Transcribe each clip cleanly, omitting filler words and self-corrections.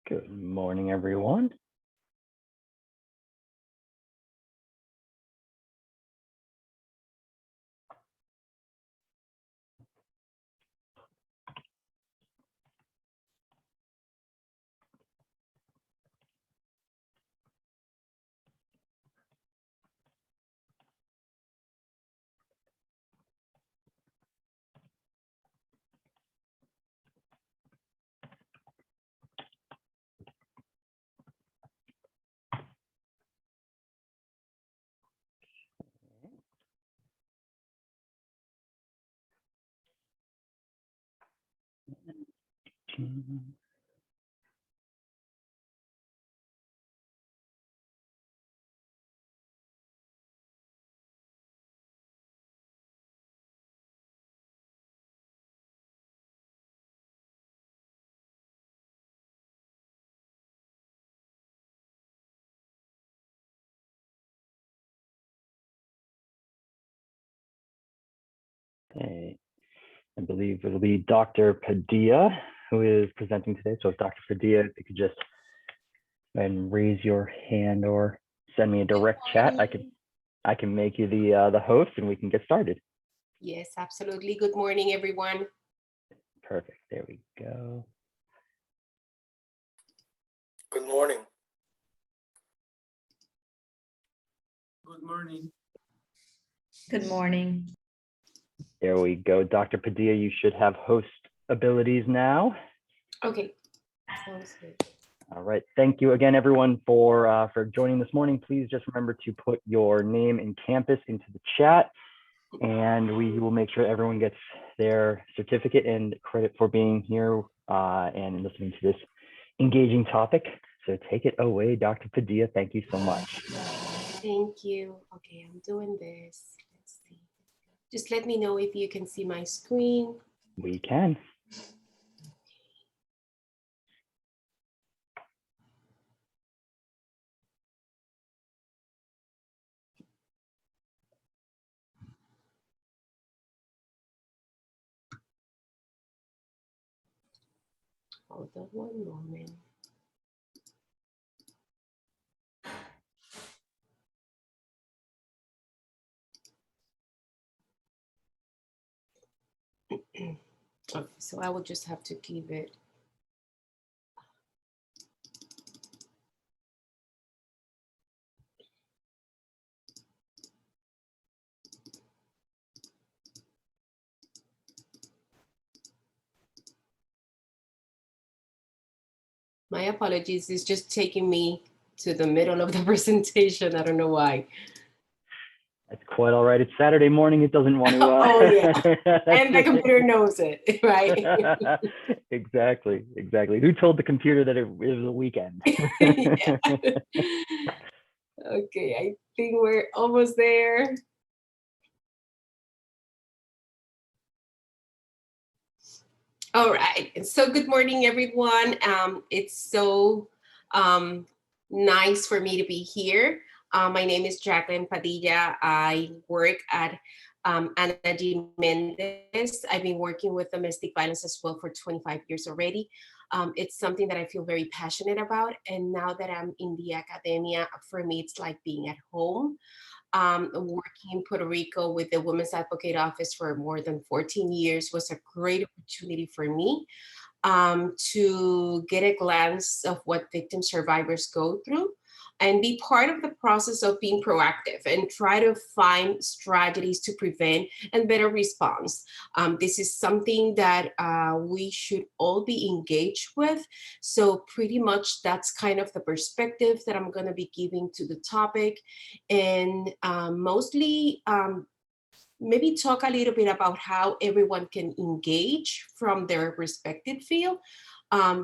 Good morning, everyone. Okay. I believe it'll be Dr. Padilla who is presenting today. So Dr. Padilla, if you could just go ahead and raise your hand or send me a direct chat, I can make you the host and we can get started. Yes, absolutely. Good morning, everyone. Perfect. There we go. Good morning. Good morning. Good morning. There we go. Dr. Padilla, you should have host abilities now. Okay, sounds good. All right. Thank you again, everyone, for joining this morning. Please just remember to put your name and campus into the chat, and we will make sure everyone gets their certificate and credit for being here and listening to this engaging topic. So take it away, Dr. Padilla. Thank you so much. Thank you. Okay, I'm doing this. Let's see. Just let me know if you can see my screen. We can. Hold on one moment. Okay, so I will just have to give it. My apologies, it's just taking me to the middle of the presentation. I don't know why. That's quite all right. It's Saturday morning. It doesn't want to. Oh, yeah. And the computer knows it, right? Exactly. Who told the computer that it was a weekend? Yeah. Okay, I think we're almost there. All right. So good morning, everyone. It's so nice for me to be here. My name is Jacqueline Padilla. I work at Ana G. Mendez. I've been working with domestic violence as well for 25 years already. It's something that I feel very passionate about. And now that I'm in the academia, for me, it's like being at home. Working in Puerto Rico with the Women's Advocate Office for more than 14 years was a great opportunity for me to get a glance of what victim survivors go through and be part of the process of being proactive and try to find strategies to prevent and better response. This is something that we should all be engaged with. So pretty much that's kind of the perspective that I'm going to be giving to the topic, and mostly maybe talk a little bit about how everyone can engage from their respective field,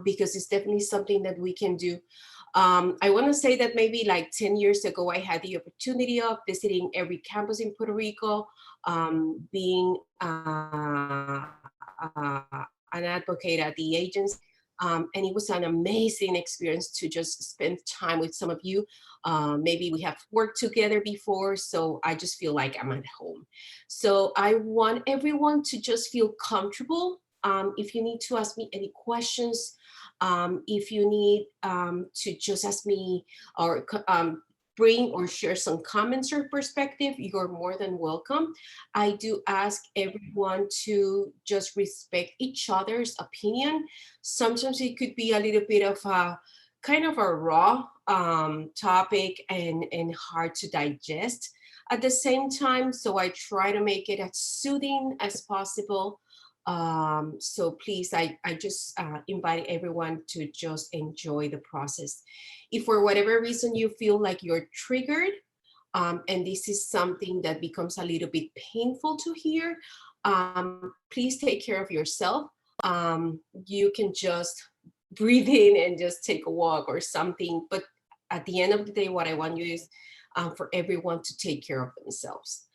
because it's definitely something that we can do. I want to say that maybe like 10 years ago, I had the opportunity of visiting every campus in Puerto Rico, being an advocate at the agency. And it was an amazing experience to just spend time with some of you. Maybe we have worked together before, so I just feel like I'm at home. So I want everyone to just feel comfortable If you need to ask me any questions, if you need to just ask me or bring or share some comments or perspective, you're more than welcome. I do ask everyone to just respect each other's opinion. Sometimes it could be a little bit of a kind of a raw topic and hard to digest at the same time. So I try to make it as soothing as possible. So please, I just invite everyone to just enjoy the process. If for whatever reason you feel like you're triggered, and this is something that becomes a little bit painful to hear, please take care of yourself. You can just breathe in and just take a walk or something. But at the end of the day, what I want you is for everyone to take care of themselves.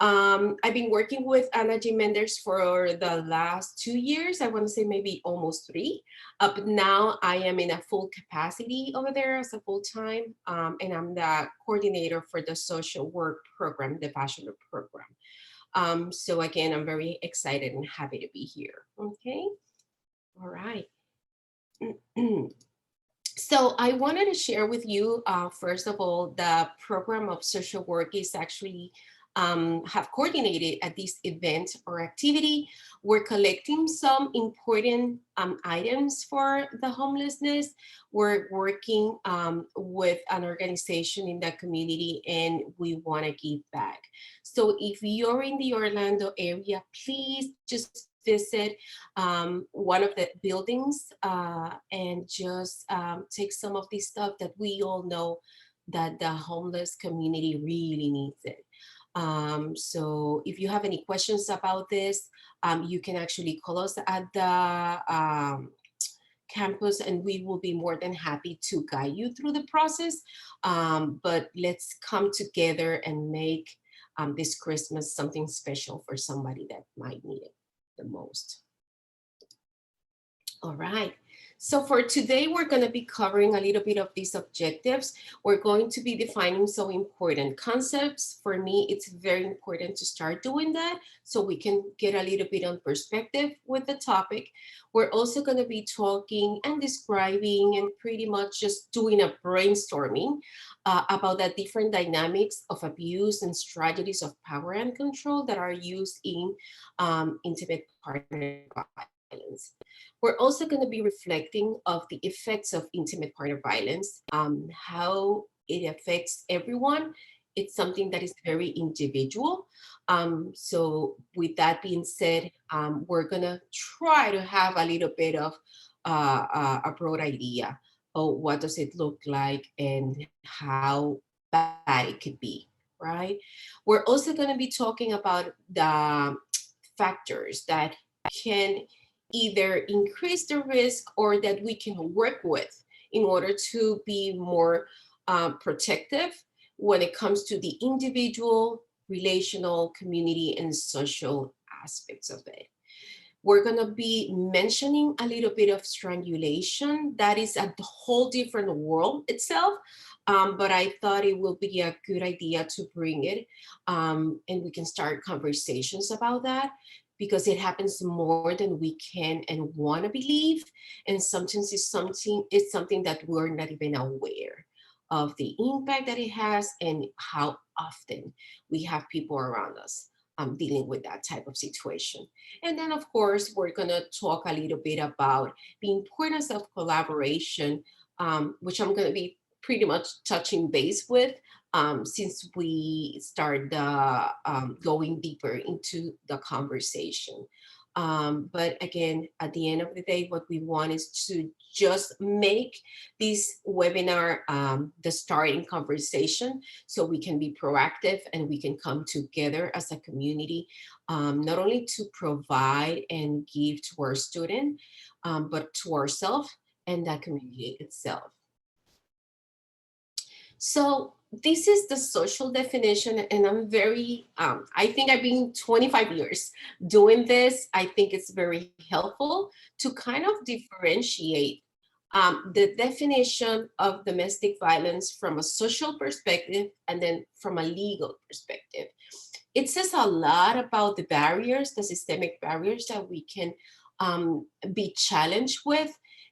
I've been working with Ana G. Menders for the last 2 years. I want to say maybe almost 3. But now I am in a full capacity over there as a full-time, and I'm the coordinator for the social work program, the bachelor program. So again, I'm very excited and happy to be here. Okay, all right. So I wanted to share with you, first of all, the program of social work is actually have coordinated at this event or activity. We're collecting some important items for the homelessness. We're working with an organization in the community and we want to give back. So if you're in the Orlando area, please just visit one of the buildings and just take some of this stuff that we all know that the homeless community really needs it. So if you have any questions about this, you can actually call us at the campus and we will be more than happy to guide you through the process. But let's come together and make this Christmas something special for somebody that might need it the most. All right. So for today, we're going to be covering a little bit of these objectives. We're going to be defining some important concepts. For me, it's very important to start doing that so we can get a little bit on perspective with the topic. We're also going to be talking and describing and pretty much just doing a brainstorming about the different dynamics of abuse and strategies of power and control that are used in intimate partner violence. We're also going to be reflecting of the effects of intimate partner violence, how it affects everyone. It's something that is very individual. So with that being said, we're going to try to have a little bit of a broad idea of what does it look like and how bad it could be, right? We're also going to be talking about the factors that can either increase the risk or that we can work with in order to be more protective when it comes to the individual, relational, community, and social aspects of it. We're going to be mentioning a little bit of strangulation. That is a whole different world itself, but I thought it will be a good idea to bring it, and we can start conversations about that, because it happens more than we can and want to believe. And sometimes it's something that we're not even aware of the impact that it has and how often we have people around us dealing with that type of situation. And then, of course, we're going to talk a little bit about the importance of collaboration, which I'm going to be pretty much touching base with since we start going deeper into the conversation. But again, at the end of the day, what we want is to just make this webinar the starting conversation so we can be proactive and we can come together as a community, not only to provide and give to our student, but to ourselves and that community itself. So this is the social definition, and I'm very, I think I've been 25 years doing this. I think it's very helpful to kind of differentiate the definition of domestic violence from a social perspective and then from a legal perspective. It says a lot about the barriers, the systemic barriers that we can be challenged with,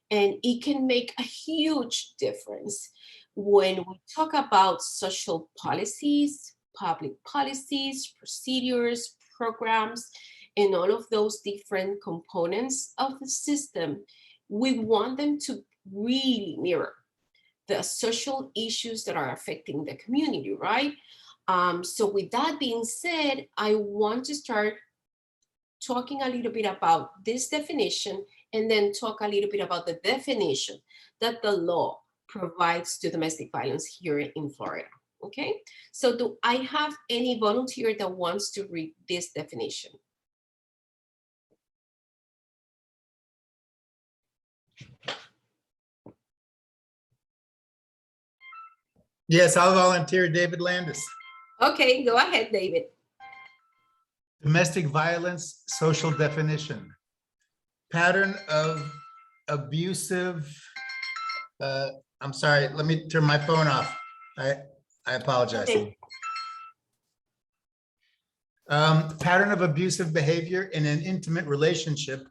and it can make a huge difference when we talk about social policies, public policies, procedures, programs, and all of those different components of the system. We want them to really mirror the social issues that are affecting the community, right? So with that being said, I want to start talking a little bit about this definition and then talk a little bit about the definition that the law provides to domestic violence here in Florida. Okay, so do I have any volunteer that wants to read this definition? Yes, I'll volunteer, David Landis. Okay, go ahead, David. Domestic violence, social definition. Pattern of abusive, I'm sorry, let me turn my phone off. I apologize. Okay. Pattern of abusive behavior in an intimate relationship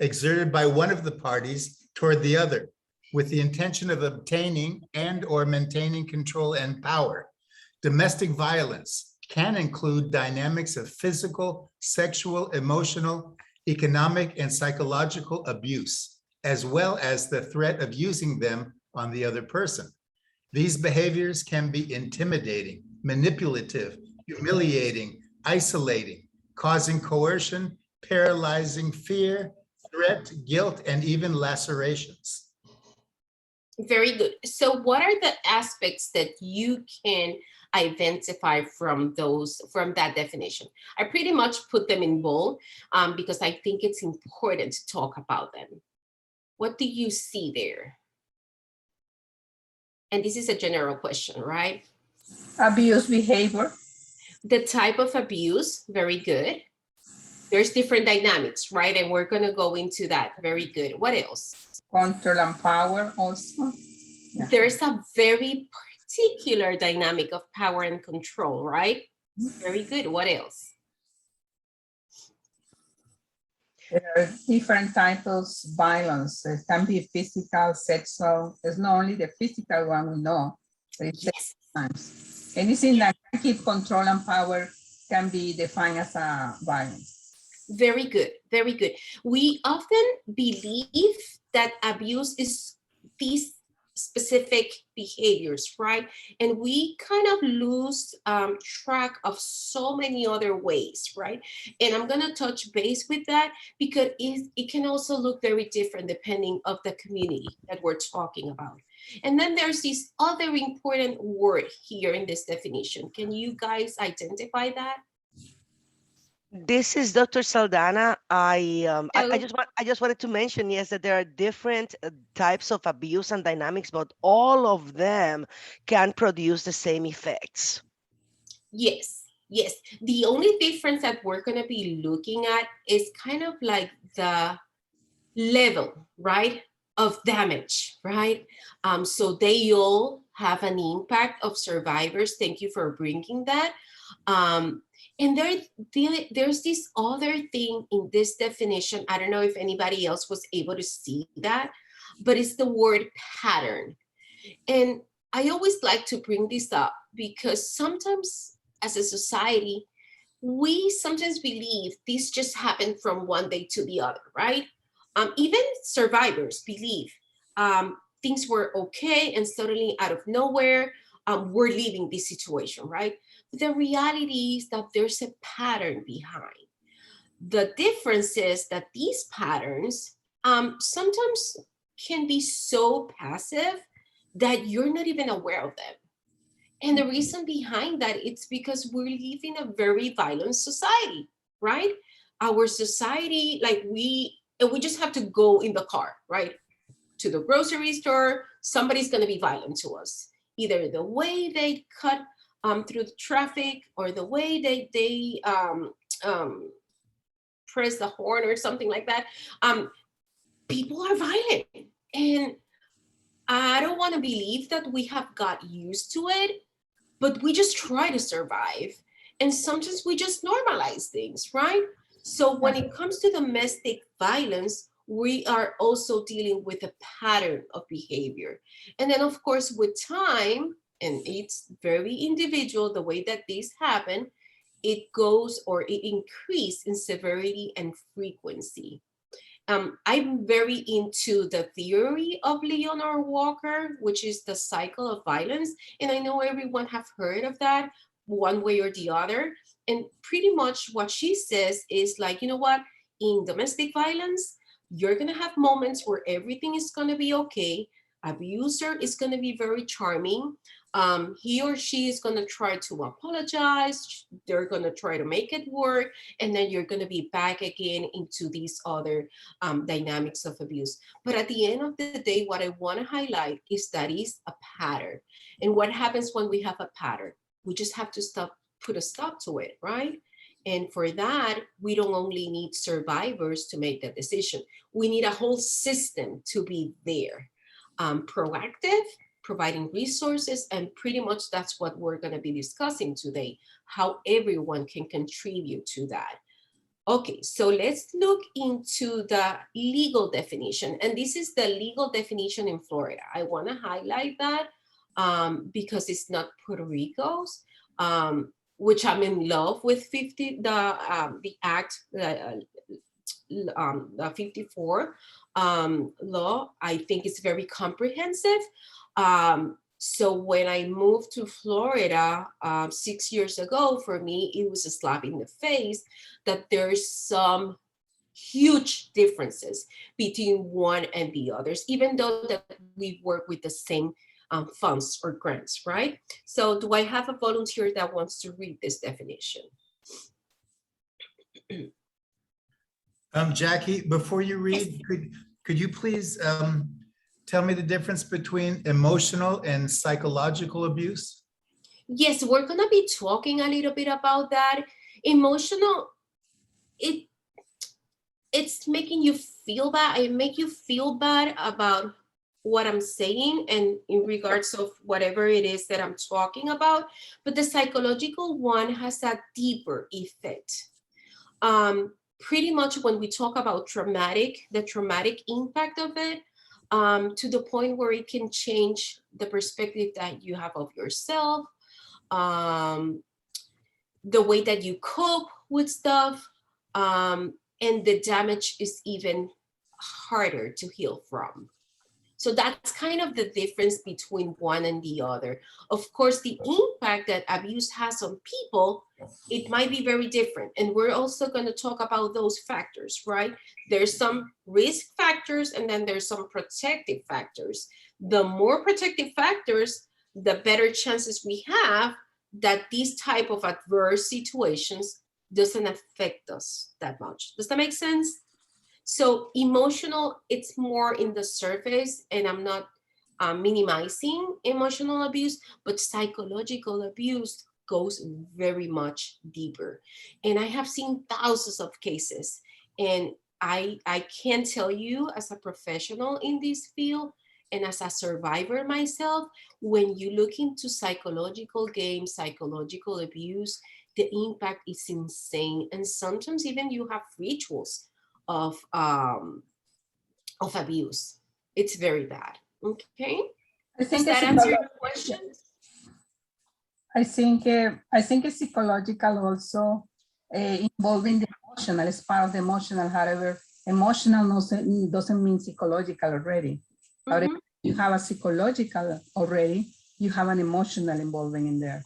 exerted by one of the parties toward the other with the intention of obtaining and or maintaining control and power. Domestic violence can include dynamics of physical, sexual, emotional, economic, and psychological abuse, as well as the threat of using them on the other person. These behaviors can be intimidating, manipulative, humiliating, isolating, causing coercion, paralyzing fear, threat, guilt, and even lacerations. Very good. So what are the aspects that you can identify from that definition? I pretty much put them in bold because I think it's important to talk about them. What do you see there? And this is a general question, right? Abuse behavior, The type of abuse, very good. There's different dynamics, right? And we're gonna go into that, very good. What else? control and power also. Yeah. There's a very particular dynamic of power and control, right? Very good. What else? There are different types of violence. It can be physical, sexual. It's not only the physical one we know, but it's Yes. times. Anything that can keep control and power can be defined as a violence. Very good. Very good. We often believe that abuse is these specific behaviors, right? And we kind of lose track of so many other ways, right? And I'm gonna touch base with that because it can also look very different depending of the community that we're talking about. And then there's this other important word here in this definition. Can you guys identify that? This is Dr. Saldana. I Hello. just wanted to mention, yes, that there are different types of abuse and dynamics, but all of them can produce the same effects. Yes, yes. The only difference that we're going to be looking at is kind of like the level, right, of damage, right? So they all have an impact of survivors. Thank you for bringing that. And there's this other thing in this definition. I don't know if anybody else was able to see that, but it's the word pattern. And I always like to bring this up because sometimes as a society, we sometimes believe this just happened from one day to the other, right? Even survivors believe things were okay and suddenly out of nowhere, we're leaving this situation, right? The reality is that there's a pattern behind. The difference is that these patterns sometimes can be so passive that you're not even aware of them. And the reason behind that, it's because we're living a very violent society, right? Our society, like we just have to go in the car, right? To the grocery store, somebody's gonna be violent to us. Either the way they cut through the traffic or the way they press the horn or something like that. People are violent. And I don't want to believe that we have got used to it, but we just try to survive. And sometimes we just normalize things, right? So when it comes to domestic violence, we are also dealing with a pattern of behavior. And then of course, with time, and it's very individual, the way that these happen, it goes or it increase in severity and frequency. I'm very into the theory of Leonard Walker, which is the cycle of violence. And I know everyone have heard of that one way or the other. And pretty much what she says is like, you know what, in domestic violence, you're gonna have moments where everything is gonna be okay. Abuser is gonna be very charming. He or she is gonna try to apologize. They're gonna try to make it work. And then you're gonna be back again into these other dynamics of abuse. But at the end of the day, what I want to highlight is that is a pattern. And what happens when we have a pattern? We just have to put a stop to it, right? And for that, we don't only need survivors to make that decision. We need a whole system to be there, proactive, providing resources, and pretty much that's what we're going to be discussing today, how everyone can contribute to that. Okay, so let's look into the legal definition. And this is the legal definition in Florida. I want to highlight that because it's not Puerto Rico's, which I'm in love with the act, the 54 law. I think it's very comprehensive. So when I moved to Florida 6 years ago, for me, it was a slap in the face that there's some huge differences between one and the others, even though that we work with the same funds or grants, right? So do I have a volunteer that wants to read this definition? Jackie, before you read, could you please tell me the difference between emotional and psychological abuse? Yes, we're gonna be talking a little bit about that. Emotional, it's making you feel bad. I make you feel bad about what I'm saying and in regards of whatever it is that I'm talking about. But the psychological one has a deeper effect. Pretty much when we talk about the traumatic impact of it, to the point where it can change the perspective that you have of yourself, the way that you cope with stuff, and the damage is even harder to heal from. So that's kind of the difference between one and the other. Of course, the impact that abuse has on people, it might be very different. And we're also going to talk about those factors, right? There's some risk factors and then there's some protective factors. The more protective factors, the better chances we have that these type of adverse situations doesn't affect us that much. Does that make sense? So emotional, it's more in the surface, and I'm not minimizing emotional abuse, but psychological abuse goes very much deeper. And I have seen thousands of cases, and I can tell you as a professional in this field and as a survivor myself, when you look into psychological games, psychological abuse, the impact is insane. And sometimes even you have rituals of abuse. It's very bad. Okay. I Does think that it's answer your question? I think it's psychological also, involving the emotional as part of the emotional. However, emotional doesn't mean psychological already. However, you have a psychological already, you have an emotional involving in there.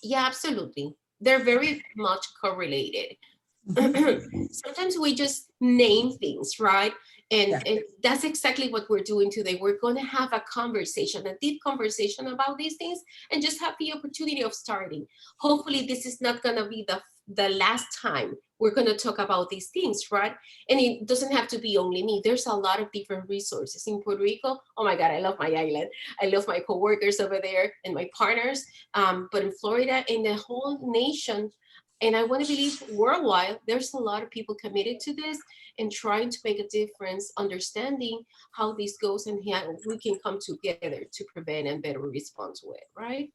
Yeah, absolutely. They're very much correlated. Sometimes we just name things, right? And that's exactly what we're doing today. We're going to have a conversation, a deep conversation about these things, and just have the opportunity of starting. Hopefully this is not going to be the last time we're going to talk about these things, right? And it doesn't have to be only me. There's a lot of different resources in Puerto Rico. Oh my God, I love my island. I love my coworkers over there and my partners. But in Florida, in the whole nation, and I want to believe worldwide, there's a lot of people committed to this and trying to make a difference, understanding how this goes and how we can come together to prevent and better respond to it, right?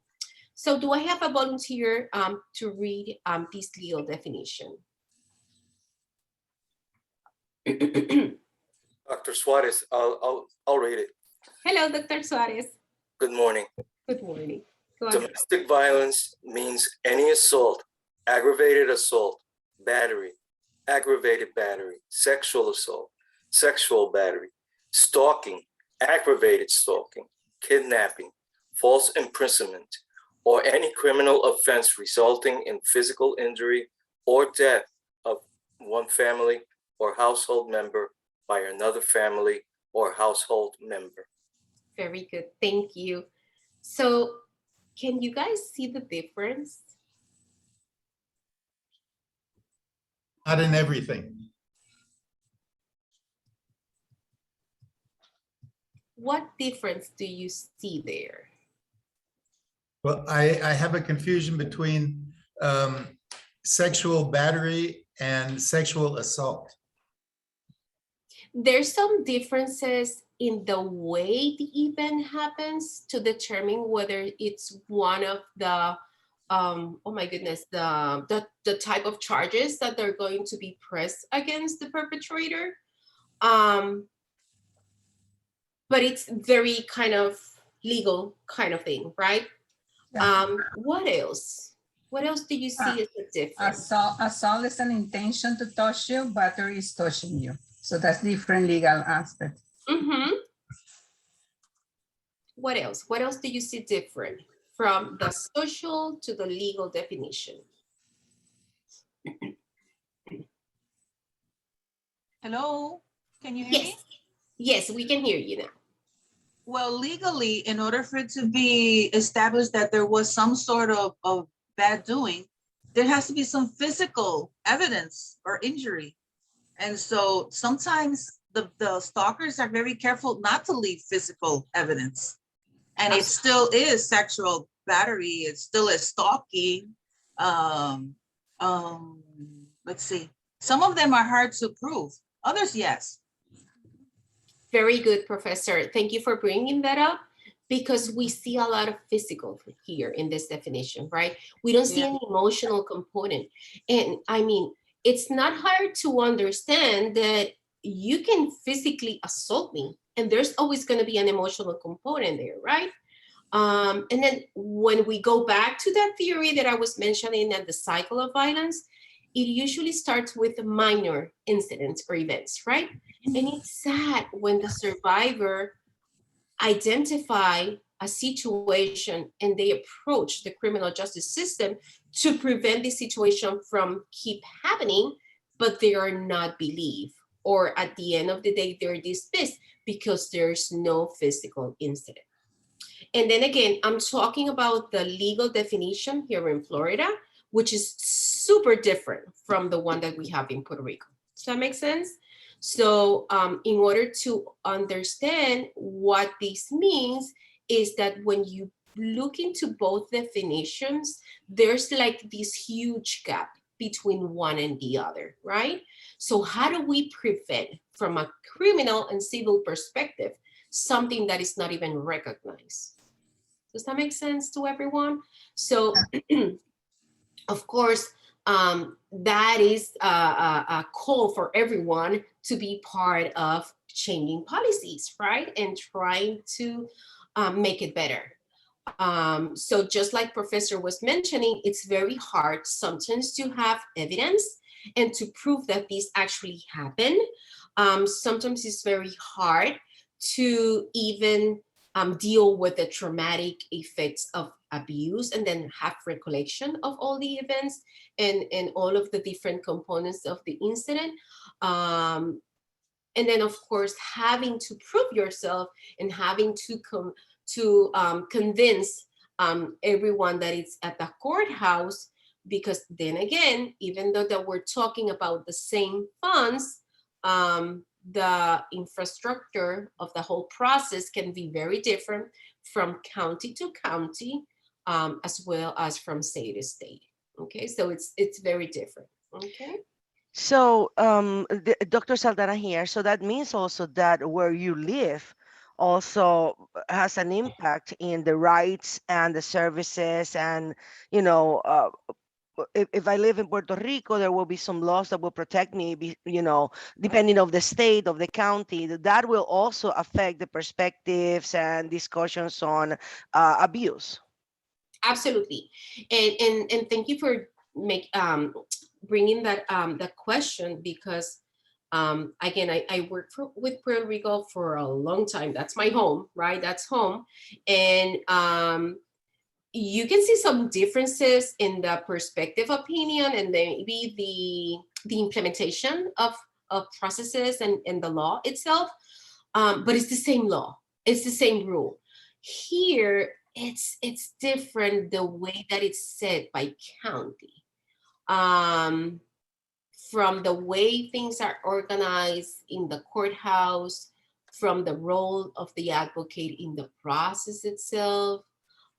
So do I have a volunteer to read this legal definition? Dr. Suarez, I'll read it. Hello, Dr. Suarez. Good morning. Good morning. Go ahead. Domestic violence means any assault, aggravated assault, battery, aggravated battery, sexual assault, sexual battery, stalking, aggravated stalking, kidnapping, false imprisonment, or any criminal offense resulting in physical injury or death of one family or household member by another family or household member. Very good. Thank you. So can you guys see the difference? Not in everything. What difference do you see there? Well, I have a confusion between sexual battery and sexual assault. There's some differences in the way the event happens to determine whether it's one of the oh my goodness, the type of charges that they're going to be pressed against the perpetrator. But it's very kind of legal kind of thing, right? Yeah. What else? What else do you see as a difference? Assault is an intention to touch you, battery is touching you. So that's different legal aspect. Mm-hmm. What else? What else do you see different from the social to the legal definition? Hello, can you hear me? Yes, we can hear you now. Well, legally, in order for it to be established that there was some sort of bad doing, there has to be some physical evidence or injury. And so sometimes the stalkers are very careful not to leave physical evidence. And it still is sexual battery. It still is stalking. Let's see. Some of them are hard to prove. Others, yes. Very good, Professor. Thank you for bringing that up, because we see a lot of physical here in this definition, right? We don't see Yeah. any emotional component. And I mean, it's not hard to understand that you can physically assault me and there's always going to be an emotional component there, right? And then when we go back to that theory that I was mentioning at the cycle of violence, it usually starts with minor incidents or events, right? And it's sad when the survivor identify a situation and they approach the criminal justice system to prevent the situation from keep happening, but they are not believed. Or at the end of the day, they're dismissed because there's no physical incident. And then again, I'm talking about the legal definition here in Florida, which is super different from the one that we have in Puerto Rico. Does that make sense? So in order to understand what this means is that when you look into both definitions, there's like this huge gap between one and the other, right? So how do we prevent from a criminal and civil perspective something that is not even recognized? Does that make sense to everyone? So of course, that is a call for everyone to be part of changing policies, right? And trying to make it better. So just like Professor was mentioning, it's very hard sometimes to have evidence and to prove that this actually happened. Sometimes it's very hard to even deal with the traumatic effects of abuse and then have recollection of all the events and all of the different components of the incident. And then of course, having to prove yourself and having to convince everyone that it's at the courthouse, because then again, even though that we're talking about the same funds, the infrastructure of the whole process can be very different from county to county, as well as from state to state. Okay, so it's very different. Okay. So, Dr. Saldana here. So that means also that where you live also has an impact in the rights and the services and, if I live in Puerto Rico, there will be some laws that will protect me, depending of the state, of the county. That will also affect the perspectives and discussions on abuse. Absolutely. And thank you for bringing that question, because again, I worked with Puerto Rico for a long time. That's my home, right? That's home. And you can see some differences in the perspective opinion and maybe the implementation of processes and the law itself. But it's the same law. It's the same rule. Here, it's different the way that it's set by county. From the way things are organized in the courthouse, from the role of the advocate in the process itself.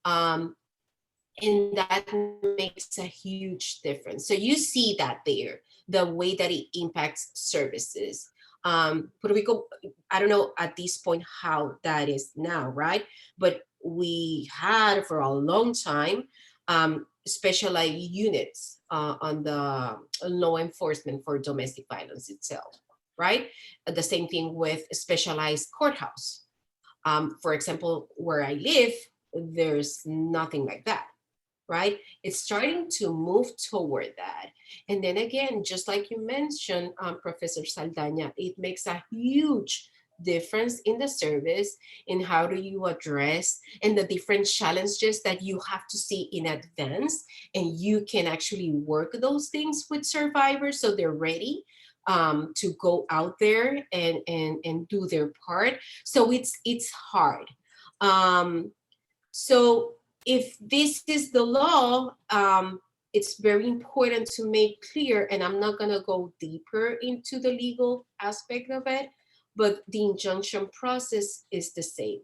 And that makes a huge difference. So you see that there, the way that it impacts services. Puerto Rico, I don't know at this point how that is now, right? But we had for a long time specialized units on the law enforcement for domestic violence itself, right? The same thing with a specialized courthouse. For example, where I live, there's nothing like that, right? It's starting to move toward that. And then again, just like you mentioned, Professor Saldaña, it makes a huge difference in the service, in how do you address and the different challenges that you have to see in advance, and you can actually work those things with survivors so they're ready to go out there and do their part. So it's hard. So if this is the law, it's very important to make clear, and I'm not gonna go deeper into the legal aspect of it, but the injunction process is the same,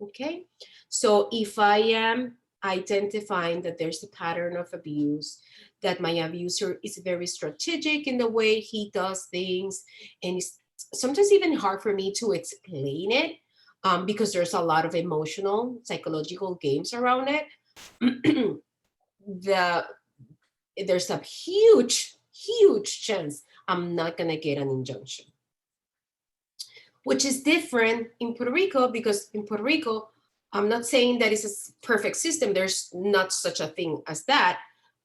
okay? So if I am identifying that there's a pattern of abuse, that my abuser is very strategic in the way he does things, and it's sometimes even hard for me to explain it, because there's a lot of emotional, psychological games around it, there's a huge chance I'm not gonna get an injunction. Which is different in Puerto Rico, because in Puerto Rico, I'm not saying that it's a perfect system. There's not such a thing as that.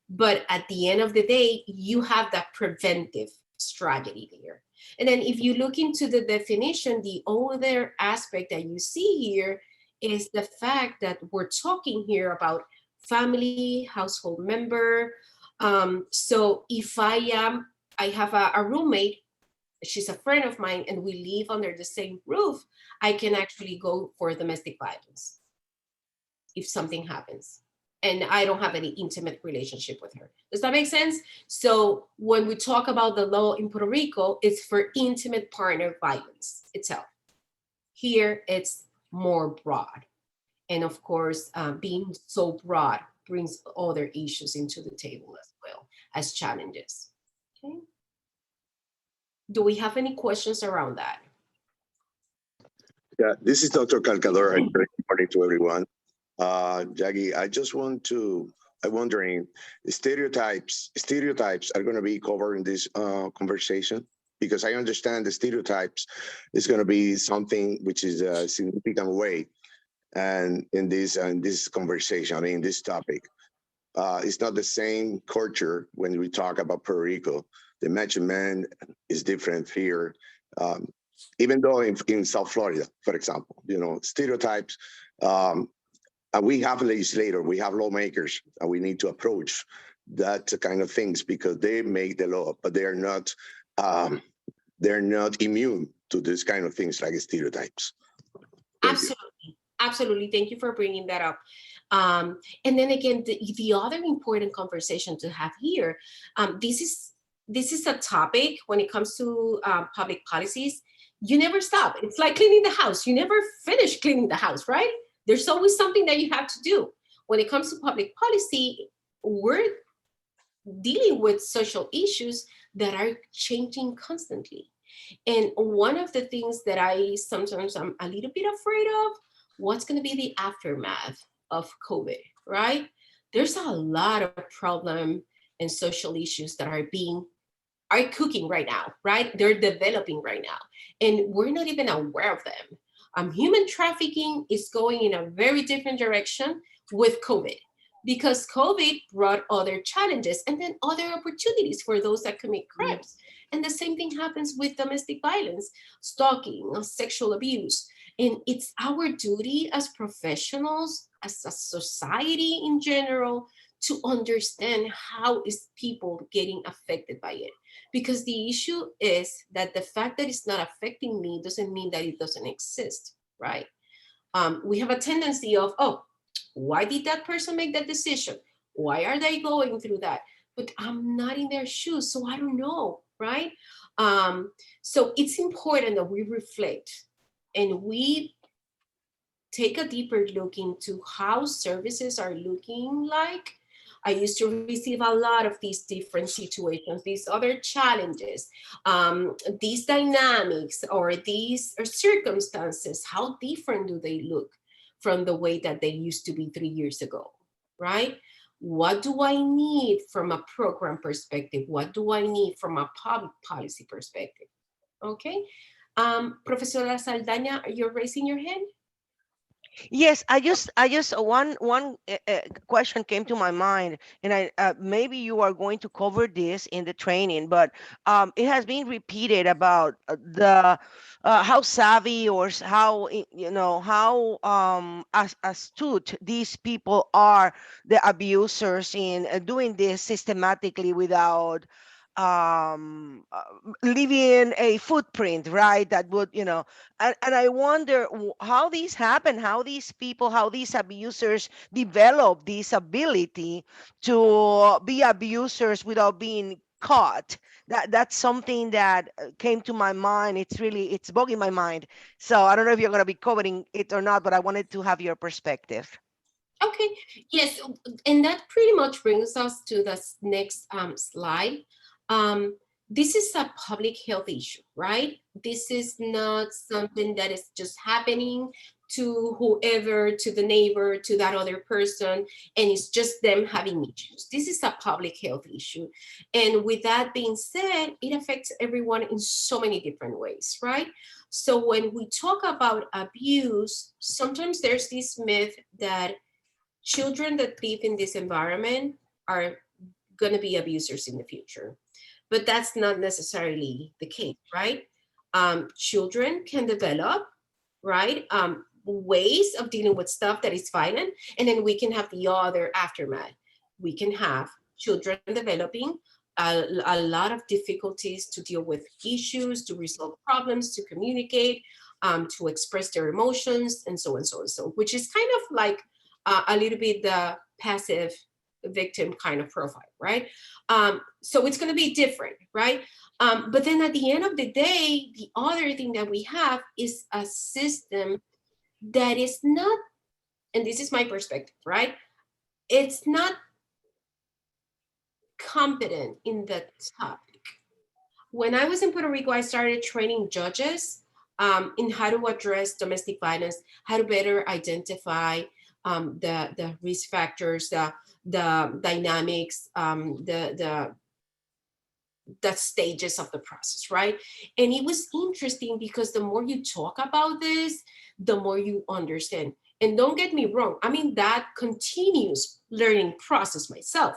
But at the end of the day, you have that preventive strategy there. And then if you look into the definition, the other aspect that you see here is the fact that we're talking here about family, household member. So if I have a roommate, she's a friend of mine, and we live under the same roof, I can actually go for domestic violence if something happens and I don't have any intimate relationship with her. Does that make sense? So when we talk about the law in Puerto Rico, it's for intimate partner violence itself. Here, it's more broad. And of course, being so broad brings other issues into the table as well as challenges. Okay. Do we have any questions around that? Yeah, this is Dr. Calcador, and good morning to everyone. Jackie, I'm wondering, stereotypes are going to be covered in this conversation, because I understand the stereotypes is going to be something which is a significant way, and in this conversation, I mean, this topic, it's not the same culture when we talk about Puerto Rico. The measurement is different here. Even though in South Florida, for example, stereotypes, and we have legislators, we have lawmakers, and we need to approach that kind of things, because they make the law, but they're not immune to this kind of things like stereotypes. Absolutely. Thank you for bringing that up. And then again, the other important conversation to have here, this is a topic when it comes to public policies. You never stop. It's like cleaning the house. You never finish cleaning the house, right? There's always something that you have to do. When it comes to public policy, we're dealing with social issues that are changing constantly. And one of the things that sometimes I'm a little bit afraid of, what's going to be the aftermath of COVID, right? There's a lot of problem and social issues that are cooking right now, right? They're developing right now, and we're not even aware of them. Human trafficking is going in a very different direction with COVID, because COVID brought other challenges and then other opportunities for those that commit crimes. And the same thing happens with domestic violence, stalking, sexual abuse. And it's our duty as professionals, as a society in general, to understand how is people getting affected by it. Because the issue is that the fact that it's not affecting me doesn't mean that it doesn't exist, right? We have a tendency of, oh, why did that person make that decision? Why are they going through that? But I'm not in their shoes, so I don't know, right? So it's important that we reflect and we take a deeper look into how services are looking like. I used to receive a lot of these different situations, these other challenges, these dynamics or these circumstances. How different do they look from the way that they used to be 3 years ago, right? What do I need from a program perspective? What do I need from a public policy perspective? Okay. Professora Saldaña, you're raising your hand? Yes, I just one question came to my mind, and I maybe you are going to cover this in the training, but it has been repeated about the how savvy or how how astute these people are, the abusers, in doing this systematically without leaving a footprint, right? That would, and I wonder how these happen, how these people, how these abusers develop this ability to be abusers without being caught. That's something that came to my mind. It's bugging my mind. So I don't know if you're going to be covering it or not, but I wanted to have your perspective. Okay, yes, and that pretty much brings us to the next slide. This is a public health issue, right? This is not something that is just happening to whoever, to the neighbor, to that other person, and it's just them having issues. This is a public health issue. And with that being said, it affects everyone in so many different ways, right? So when we talk about abuse, sometimes there's this myth that children that live in this environment are going to be abusers in the future. But that's not necessarily the case, right? Children can develop, right, ways of dealing with stuff that is violent, and then we can have the other aftermath. We can have children developing a lot of difficulties to deal with issues, to resolve problems, to communicate, to express their emotions, and so on, so on, so, which is kind of like a little bit the passive victim kind of profile, right? So it's going to be different, right? But then at the end of the day, the other thing that we have is a system that is not, and this is my perspective, right? It's not competent in the topic. When I was in Puerto Rico, I started training judges in how to address domestic violence, how to better identify the risk factors, the dynamics, the stages of the process, right? And it was interesting because the more you talk about this, the more you understand. And don't get me wrong, I mean, that continuous learning process myself.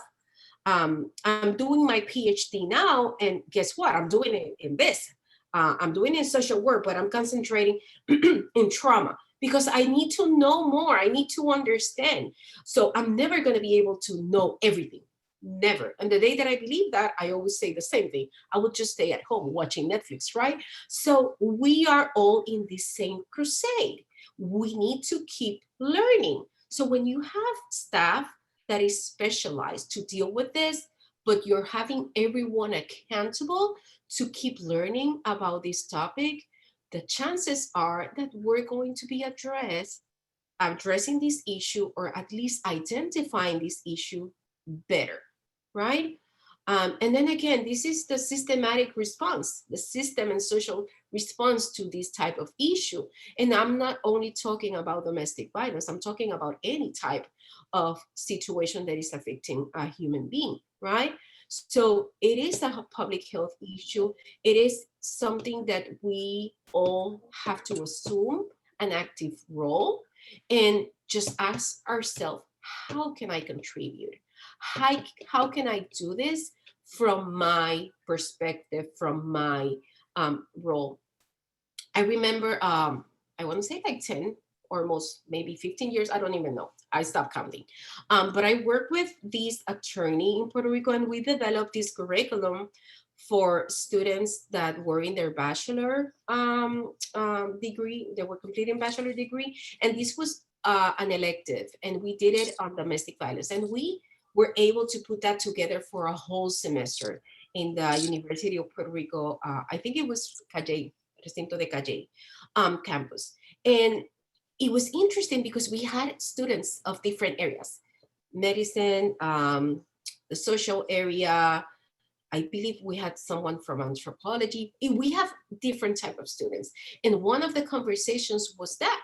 I'm doing my PhD now, and guess what? I'm doing it in this. I'm doing it in social work, but I'm concentrating in trauma, because I need to know more. I need to understand. So I'm never going to be able to know everything. Never. And the day that I believe that, I always say the same thing. I would just stay at home watching Netflix, right? So we are all in the same crusade. We need to keep learning. So when you have staff that is specialized to deal with this, but you're having everyone accountable to keep learning about this topic, the chances are that we're going to be addressing this issue, or at least identifying this issue better, right? And then again, this is the systematic response, the system and social response to this type of issue. And I'm not only talking about domestic violence, I'm talking about any type of situation that is affecting a human being, right? So it is a public health issue. It is something that we all have to assume an active role and just ask ourselves, how can I contribute? How can I do this from my perspective, from my role? I remember, I want to say like 10 or almost maybe 15 years, I don't even know. I stopped counting. But I worked with this attorney in Puerto Rico, and we developed this curriculum for students that were in their bachelor degree. They were completing bachelor degree. And this was an elective, and we did it on domestic violence. And we were able to put that together for a whole semester in the University of Puerto Rico. I think it was Cajay, Recinto de Cajay campus. And it was interesting because we had students of different areas, medicine, the social area. I believe we had someone from anthropology. We have different type of students. And one of the conversations was that,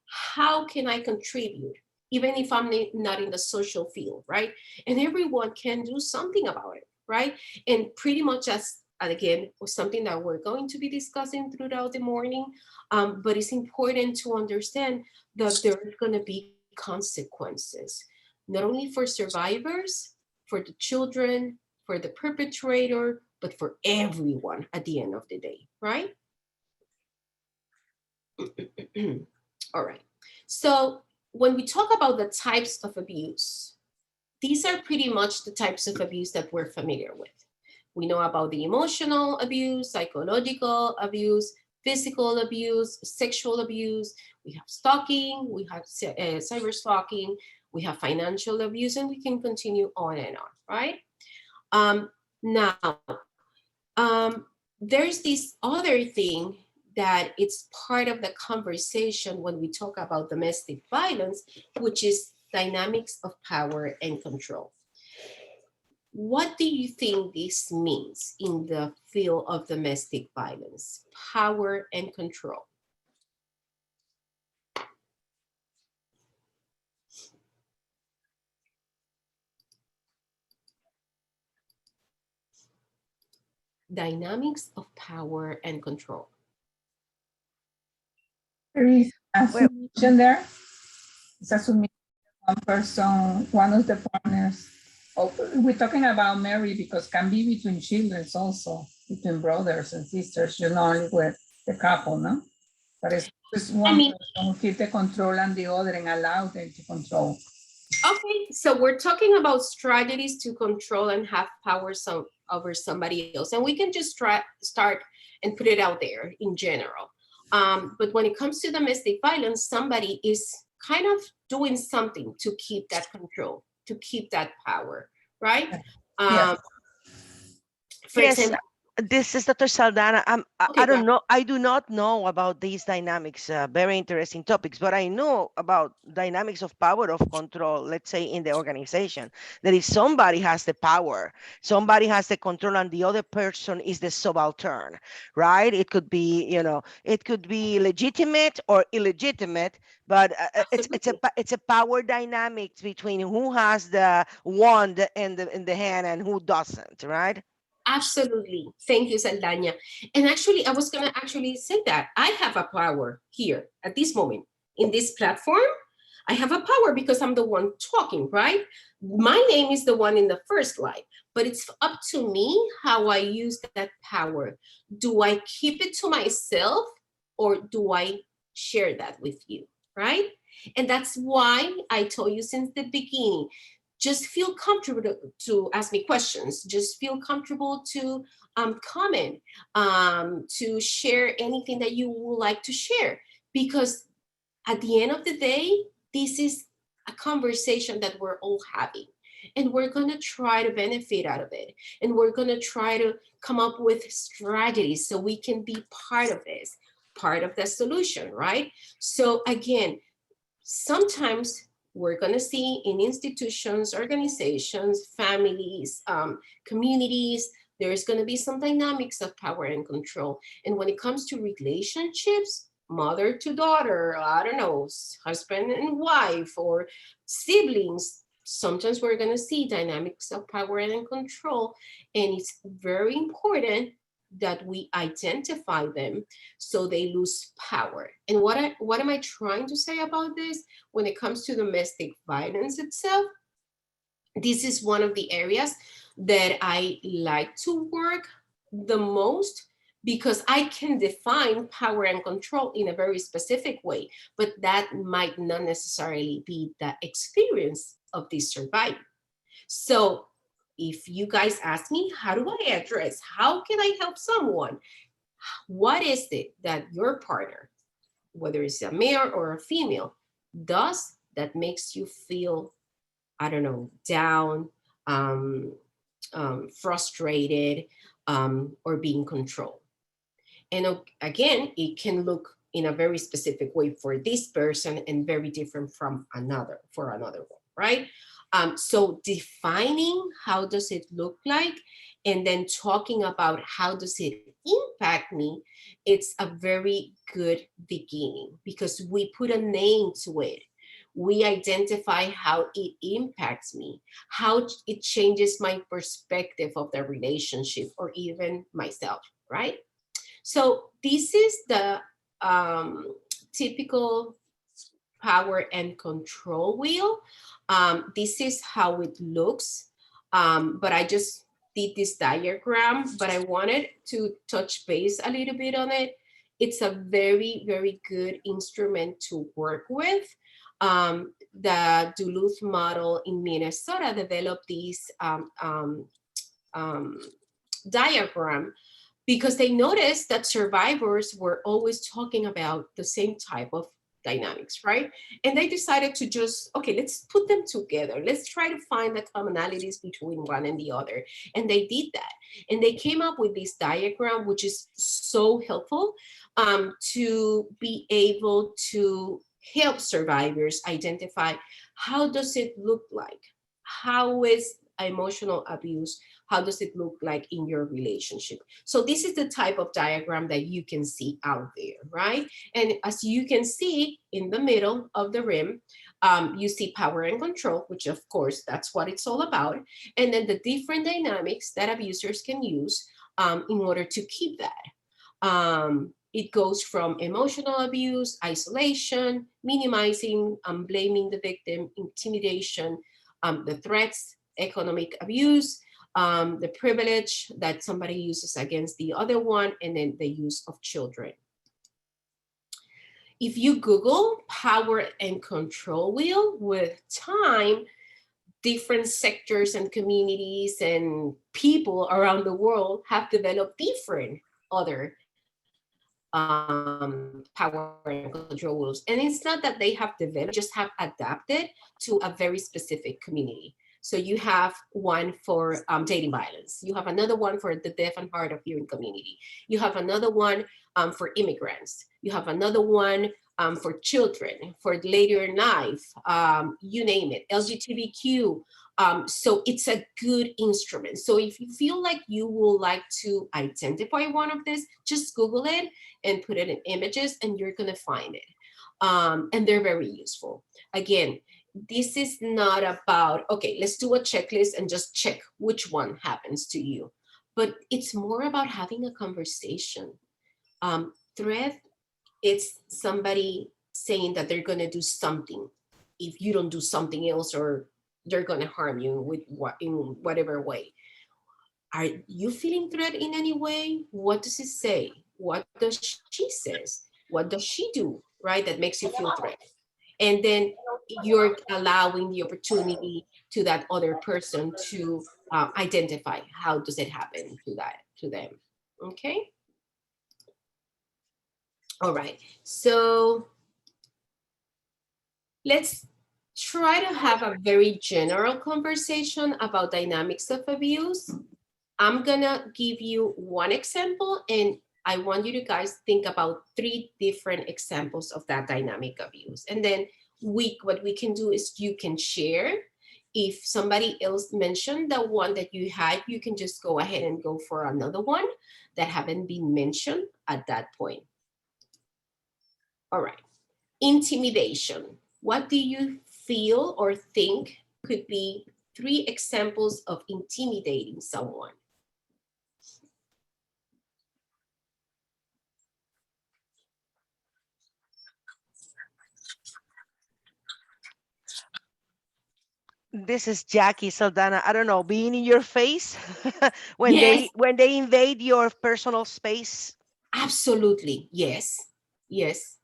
how can I contribute? Even if I'm not in the social field, right? And everyone can do something about it, right? And pretty much as, again, was something that we're going to be discussing throughout the morning, but it's important to understand that there's going to be consequences, not only for survivors, for the children, for the perpetrator, but for everyone at the end of the day, right? All right. So when we talk about the types of abuse, these are pretty much the types of abuse that we're familiar with. We know about the emotional abuse, psychological abuse, physical abuse, sexual abuse. We have stalking, we have cyber stalking, we have financial abuse, and we can continue on and on, right? Now, there's this other thing that it's part of the conversation when we talk about domestic violence, which is dynamics of power and control. What do you think this means in the field of domestic violence, power and control? Dynamics of power and control. There is a submission there. It's a submission. One person, one of the partners. Oh, we're talking about marriage because can be between children also, between brothers and sisters, you know, only with the couple, no? But it's just one person who keep the control and the other and allow them to control. Okay, so we're talking about strategies to control and have power over somebody else. And we can just start and put it out there in general. But when it comes to domestic violence, somebody is kind of doing something to keep that control, to keep that power, right? Yes. For example, this is Dr. Saldana. I don't know. I do not know about these dynamics, very interesting topics, but I know about dynamics of power of control, let's say in the organization, that if somebody has the power, somebody has the control and the other person is the subaltern, right? It could be, you know, it could be legitimate or illegitimate, but it's a power dynamics between who has the wand in the hand and who doesn't, right? Absolutely. Thank you, Saldana. And actually, I was going to actually say that I have a power here at this moment in this platform. I have a power because I'm the one talking, right? My name is the one in the first slide, but it's up to me how I use that power. Do I keep it to myself or do I share that with you, right? And that's why I told you since the beginning, just feel comfortable to ask me questions. Just feel comfortable to comment, to share anything that you would like to share. Because at the end of the day, this is a conversation that we're all having. And we're going to try to benefit out of it. And we're going to try to come up with strategies so we can be part of this, part of the solution, right? So again, sometimes we're going to see in institutions, organizations, families, communities, there's going to be some dynamics of power and control. And when it comes to relationships, mother to daughter, I don't know, husband and wife or siblings, sometimes we're going to see dynamics of power and control, and it's very important that we identify them so they lose power. And what am I trying to say about this? When it comes to domestic violence itself, this is one of the areas that I like to work the most, because I can define power and control in a very specific way, but that might not necessarily be the experience of this survivor. So if you guys ask me, how do I address, how can I help someone? What is it that your partner, whether it's a male or a female, does that makes you feel, I don't know, down, frustrated, or being controlled? And again, it can look in a very specific way for this person and very different from another, for another one, right? So defining how does it look like, and then talking about how does it impact me, it's a very good beginning, because we put a name to it. We identify how it impacts me, how it changes my perspective of the relationship or even myself, right? So this is the typical power and control wheel. This is how it looks, but I just did this diagram, but I wanted to touch base a little bit on it. It's a very, very good instrument to work with. The Duluth model in Minnesota developed this diagram because they noticed that survivors were always talking about the same type of dynamics, right? And they decided to just, okay, let's put them together. Let's try to find the commonalities between one and the other. And they did that. And they came up with this diagram, which is so helpful to be able to help survivors identify, how does it look like? How is emotional abuse? How does it look like in your relationship? So this is the type of diagram that you can see out there, right? And as you can see in the middle of the rim, you see power and control, which of course, that's what it's all about. And then the different dynamics that abusers can use in order to keep that. It goes from emotional abuse, isolation, minimizing, blaming the victim, intimidation, the threats, economic abuse, the privilege that somebody uses against the other one, and then the use of children. If you Google power and control wheel, with time, different sectors and communities and people around the world have developed different other power and control rules. And it's not that they have developed, just have adapted to a very specific community. So you have one for dating violence. You have another one for the deaf and hard of hearing community. You have another one for immigrants. You have another one for children, for later in life, you name it, LGBTQ. So it's a good instrument. So if you feel like you would like to identify one of these, just Google it and put it in images and you're gonna find it. And they're very useful. Again, this is not about, okay, let's do a checklist and just check which one happens to you. But it's more about having a conversation. Threat, it's somebody saying that they're gonna do something if you don't do something else, or they're gonna harm you with in whatever way. Are you feeling threat in any way? What does it say? What does she says? What does she do, right? That makes you feel threat. And then you're allowing the opportunity to that other person to identify how does it happen to them, okay? All right, so let's try to have a very general conversation about dynamics of abuse. I'm gonna give you one example, and I want you to guys think about 3 different examples of that dynamic abuse. And then what we can do is you can share. If somebody else mentioned the one that you had, you can just go ahead and go for another one that haven't been mentioned at that point. All right, intimidation. What do you feel or think could be 3 examples of intimidating someone. This is Jackie Saldana. I don't know, being in your face when Yes. they invade your personal space. Absolutely. Yes. Yes.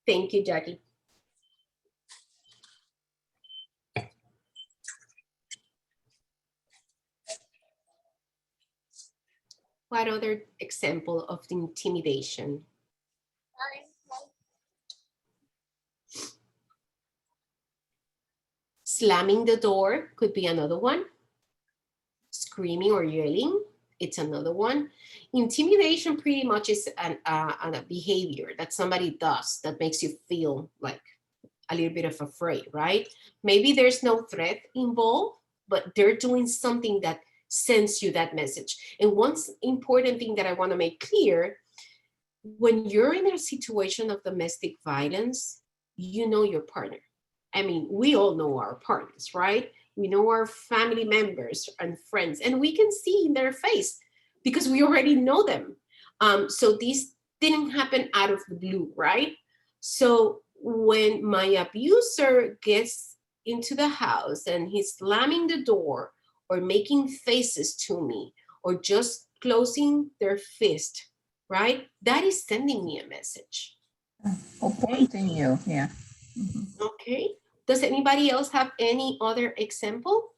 Thank you, Jackie. What other example of intimidation? Slamming the door could be another one. Screaming or yelling, it's another one. Intimidation pretty much is a behavior that somebody does that makes you feel like a little bit of afraid, right? Maybe there's no threat involved, but they're doing something that sends you that message. And one important thing that I want to make clear, when you're in a situation of domestic violence, you know your partner. I mean, we all know our partners, right? We know our family members and friends, and we can see in their face because we already know them. So this didn't happen out of the blue, right? So when my abuser gets into the house and he's slamming the door or making faces to me or just closing their fist, right? That is sending me a message. Or pointing you, yeah. Mhm. Okay. Does anybody else have any other example?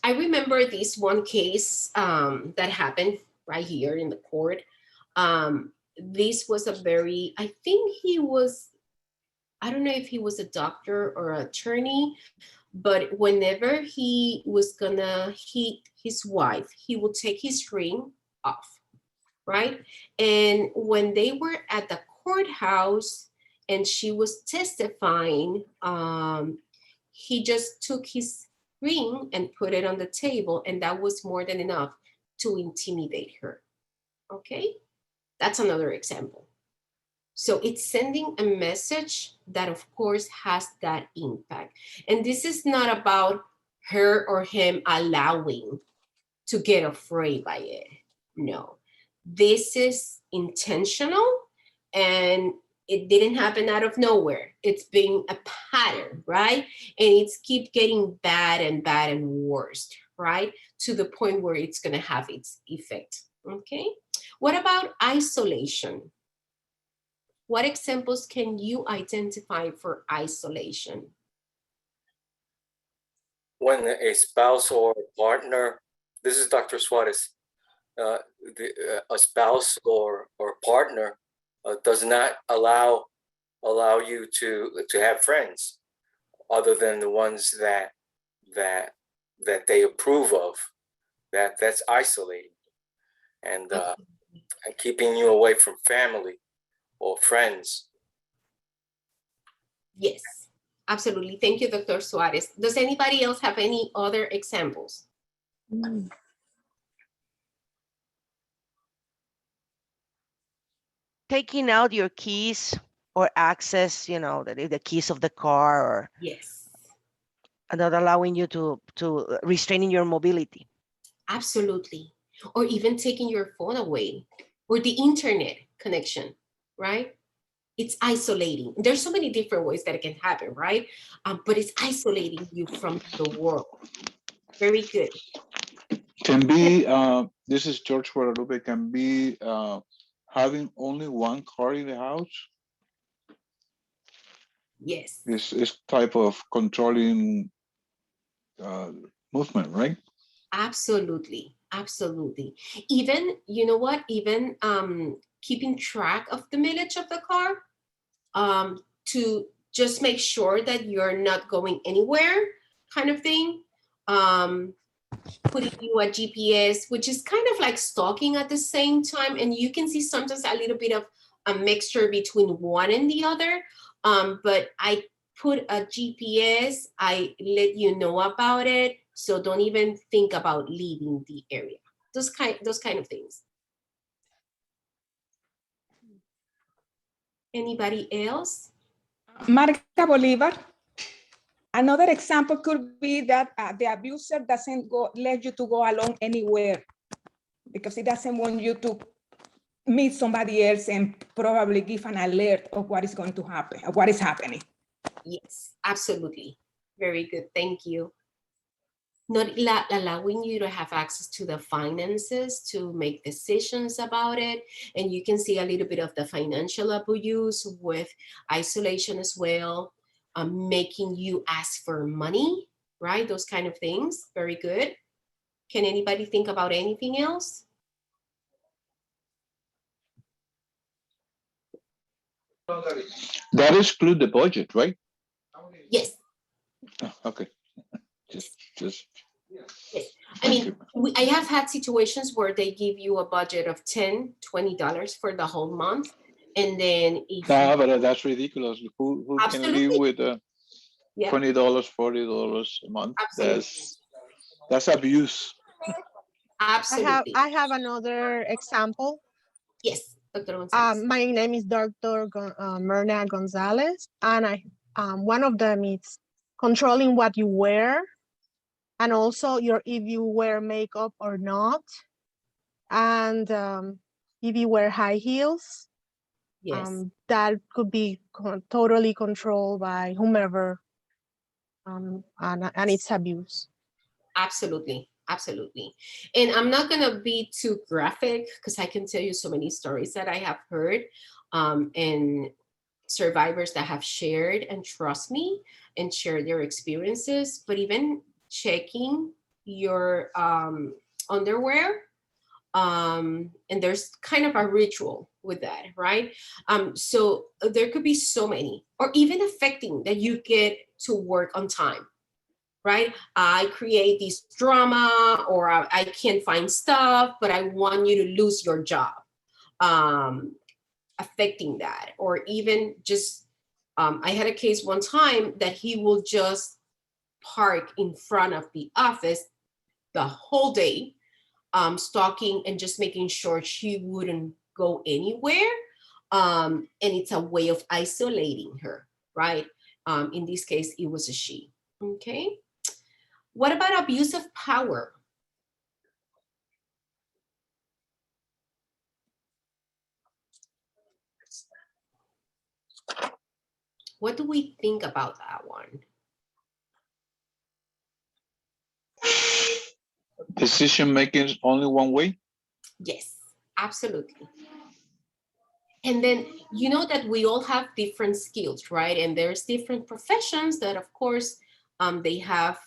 I remember this one case that happened right here in the court. This was a very, I think he was, I don't know if he was a doctor or an attorney, but whenever he was gonna hit his wife, he would take his ring off, right? And when they were at the courthouse and she was testifying, he just took his ring and put it on the table, and that was more than enough to intimidate her. Okay, that's another example. So it's sending a message that, of course, has that impact. And this is not about her or him allowing to get afraid by it. No, this is intentional, and it didn't happen out of nowhere. It's been a pattern, right? And it's keep getting bad and bad and worse, right? To the point where it's going to have its effect. Okay. What about isolation? What examples can you identify for isolation? When a spouse or a partner, this is Dr. Suarez, a spouse or partner does not allow you to have friends other than the ones that they approve of. That's isolating, and keeping you away from family or friends. Yes, absolutely. Thank you, Dr. Suarez. Does anybody else have any other examples? Taking out your keys or access, the keys of the car, or Yes, not allowing you to restraining your mobility. absolutely. Or even taking your phone away, or the internet connection, right? It's isolating. There's so many different ways that it can happen, right? But it's isolating you from the world. Very good. Can be, this is George Guadalupe, can be having only one car in the house. Yes. This type of controlling movement, right? Absolutely. Absolutely. Even, you know what? Even keeping track of the mileage of the car, to just make sure that you're not going anywhere, kind of thing. Putting you a GPS, which is kind of like stalking at the same time. And you can see sometimes a little bit of a mixture between one and the other. But I put a GPS, I let you know about it. So don't even think about leaving the area. Those kind of things. Anybody else? Marga Bolivar. Another example could be that the abuser doesn't let you to go along anywhere because he doesn't want you to meet somebody else and probably give an alert of what is going to happen, or what is happening. Yes, absolutely. Very good. Thank you. Not allowing you to have access to the finances to make decisions about it. And you can see a little bit of the financial abuse with isolation as well, making you ask for money, right? Those kind of things. Very good. Can anybody think about anything else? That exclude the budget, right? Yes. Okay. Just. Yes. I mean, I have had situations where they give you a budget of $10, $20 for the whole month. And then if But that's ridiculous. Who can live with yeah. $20, $40 a month? Absolutely. That's abuse. Absolutely. I have another example. Yes, Dr. Gonzalez. My name is Dr. Myrna Gonzalez, and one of them is controlling what you wear, and also if you wear makeup or not, and if you wear high heels. Yes. That could be totally controlled by whomever, and it's abuse. Absolutely. Absolutely. And I'm not going to be too graphic because I can tell you so many stories that I have heard and survivors that have shared and trust me and share their experiences. But even checking your underwear, and there's kind of a ritual with that, right? So there could be so many, or even affecting that you get to work on time. Right? I create this drama, or I can't find stuff, but I want you to lose your job. Affecting that, or even just, I had a case one time that he will just park in front of the office the whole day, stalking and just making sure she wouldn't go anywhere. And it's a way of isolating her, right? In this case, it was a she, okay? What about abuse of power? What do we think about that one? Decision making is only one way? Yes, absolutely. And then you know that we all have different skills, right? And there's different professions that, of course, they have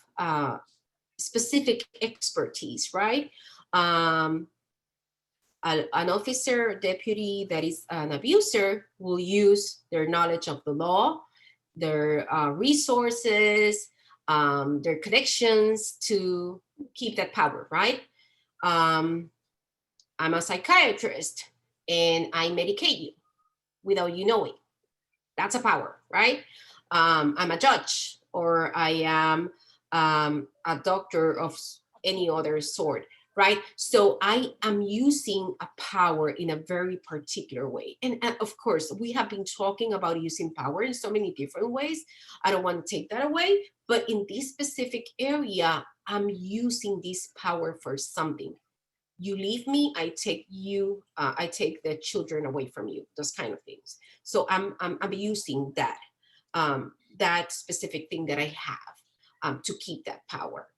specific expertise, right? An officer, deputy that is an abuser will use their knowledge of the law, their resources, their connections to keep that power, right? I'm a psychiatrist and I medicate you without you knowing. That's a power, right? I'm a judge, or I am a doctor of any other sort, right? So I am using a power in a very particular way. And of course, we have been talking about using power in so many different ways. I don't want to take that away, but in this specific area, I'm using this power for something. You leave me, I take you, I take the children away from you, those kind of things. So I'm using that, that specific thing that I have to keep that power.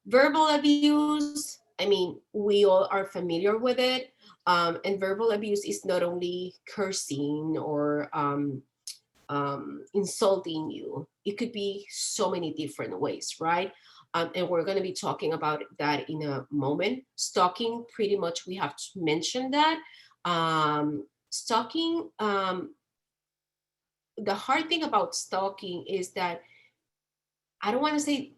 Verbal abuse, I mean, we all are familiar with it. And verbal abuse is not only cursing or insulting you. It could be so many different ways, right? And we're going to be talking about that in a moment. Stalking, pretty much we have to mention that. Stalking, the hard thing about stalking is that, I don't want to say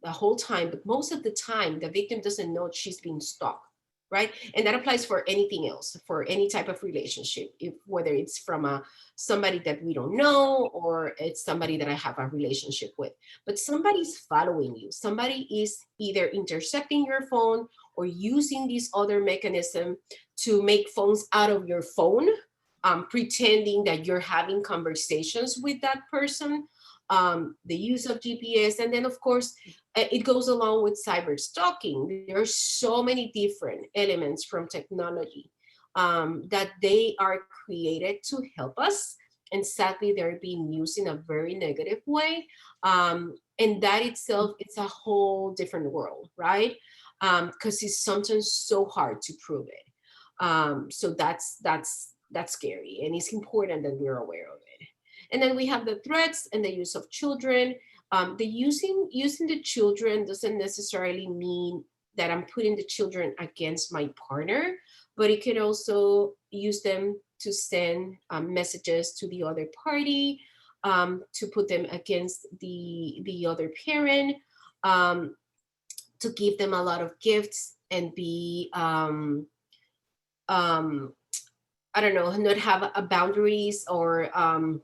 the whole time, but most of the time, the victim doesn't know she's being stalked, right? And that applies for anything else, for any type of relationship, whether it's from somebody that we don't know, or it's somebody that I have a relationship with. But somebody's following you. Somebody is either intercepting your phone or using this other mechanism to make phones out of your phone, pretending that you're having conversations with that person, the use of GPS, and then of course, it goes along with cyber stalking. There are so many different elements from technology that they are created to help us. And sadly, they're being used in a very negative way. And that itself, it's a whole different world, right? Because it's sometimes so hard to prove it. So that's scary, and it's important that we're aware of it. And then we have the threats and the use of children. The using the children doesn't necessarily mean that I'm putting the children against my partner, but it could also use them to send messages to the other party, to put them against the other parent, to give them a lot of gifts and be, I don't know, not have a boundaries or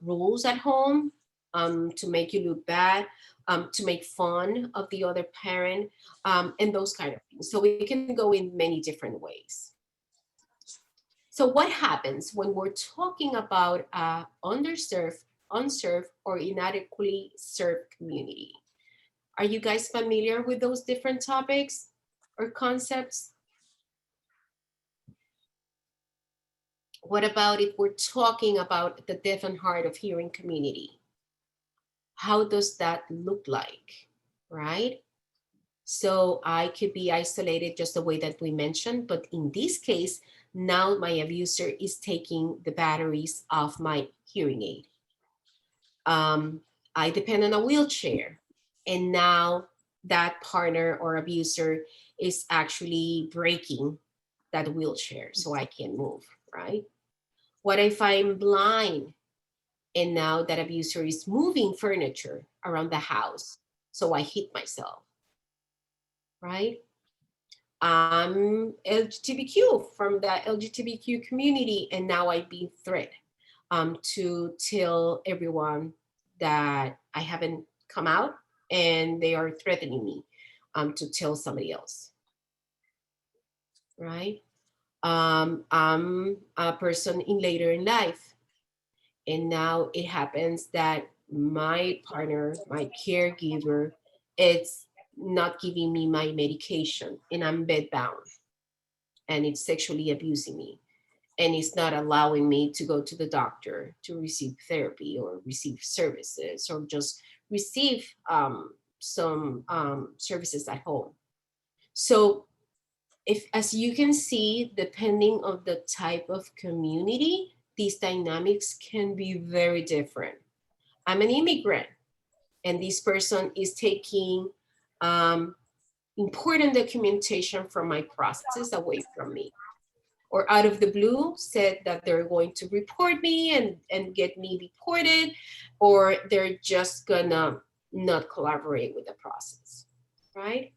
rules at home, to make you look bad, to make fun of the other parent, and those kind of things. So it can go in many different ways. So what happens when we're talking about underserved, unserved, or inadequately served community? Are you guys familiar with those different topics or concepts? What about if we're talking about the deaf and hard of hearing community? How does that look like, right? So I could be isolated just the way that we mentioned, but in this case, now my abuser is taking the batteries off my hearing aid. I depend on a wheelchair, and now that partner or abuser is actually breaking that wheelchair so I can't move, right? What if I'm blind and now that abuser is moving furniture around the house so I hit myself, right? I'm LGBTQ, from the LGBTQ community, and now I've been threatened to tell everyone that I haven't come out, and they are threatening me to tell somebody else, right? I'm a person later in life, and now it happens that my partner, my caregiver, it's not giving me my medication, and I'm bedbound, and it's sexually abusing me, and it's not allowing me to go to the doctor to receive therapy or receive services or just receive some services at home. So if, as you can see, depending on the type of community, these dynamics can be very different. I'm an immigrant, and this person is taking important documentation from my process away from me, or out of the blue said that they're going to report me and get me deported, or they're just gonna not collaborate with the process, right?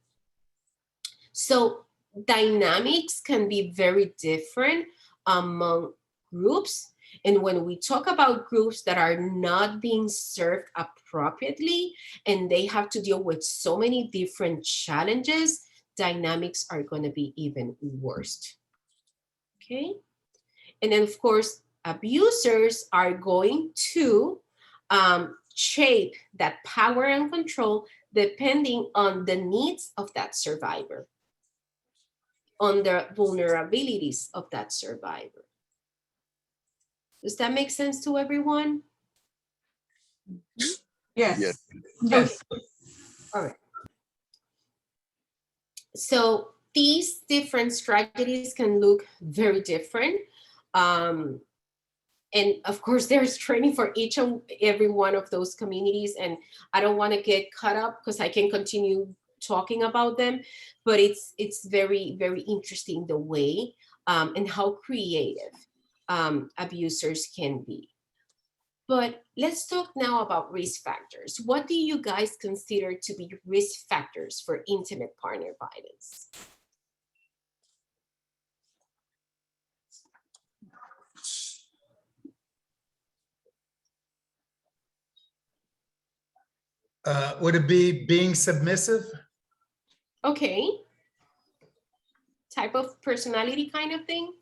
So dynamics can be very different among groups. And when we talk about groups that are not being served appropriately and they have to deal with so many different challenges, dynamics are going to be even worse. Okay. And then, of course, abusers are going to shape that power and control depending on the needs of that survivor, on the vulnerabilities of that survivor. Does that make sense to everyone? Yes. Yes. All right. So these different strategies can look very different. And of course, there's training for each and every one of those communities. And I don't want to get caught up because I can continue talking about them, but it's very, very interesting the way and how creative abusers can be. But let's talk now about risk factors. What do you guys consider to be risk factors for intimate partner violence? Would it be being submissive? Okay. Type of personality kind of thing?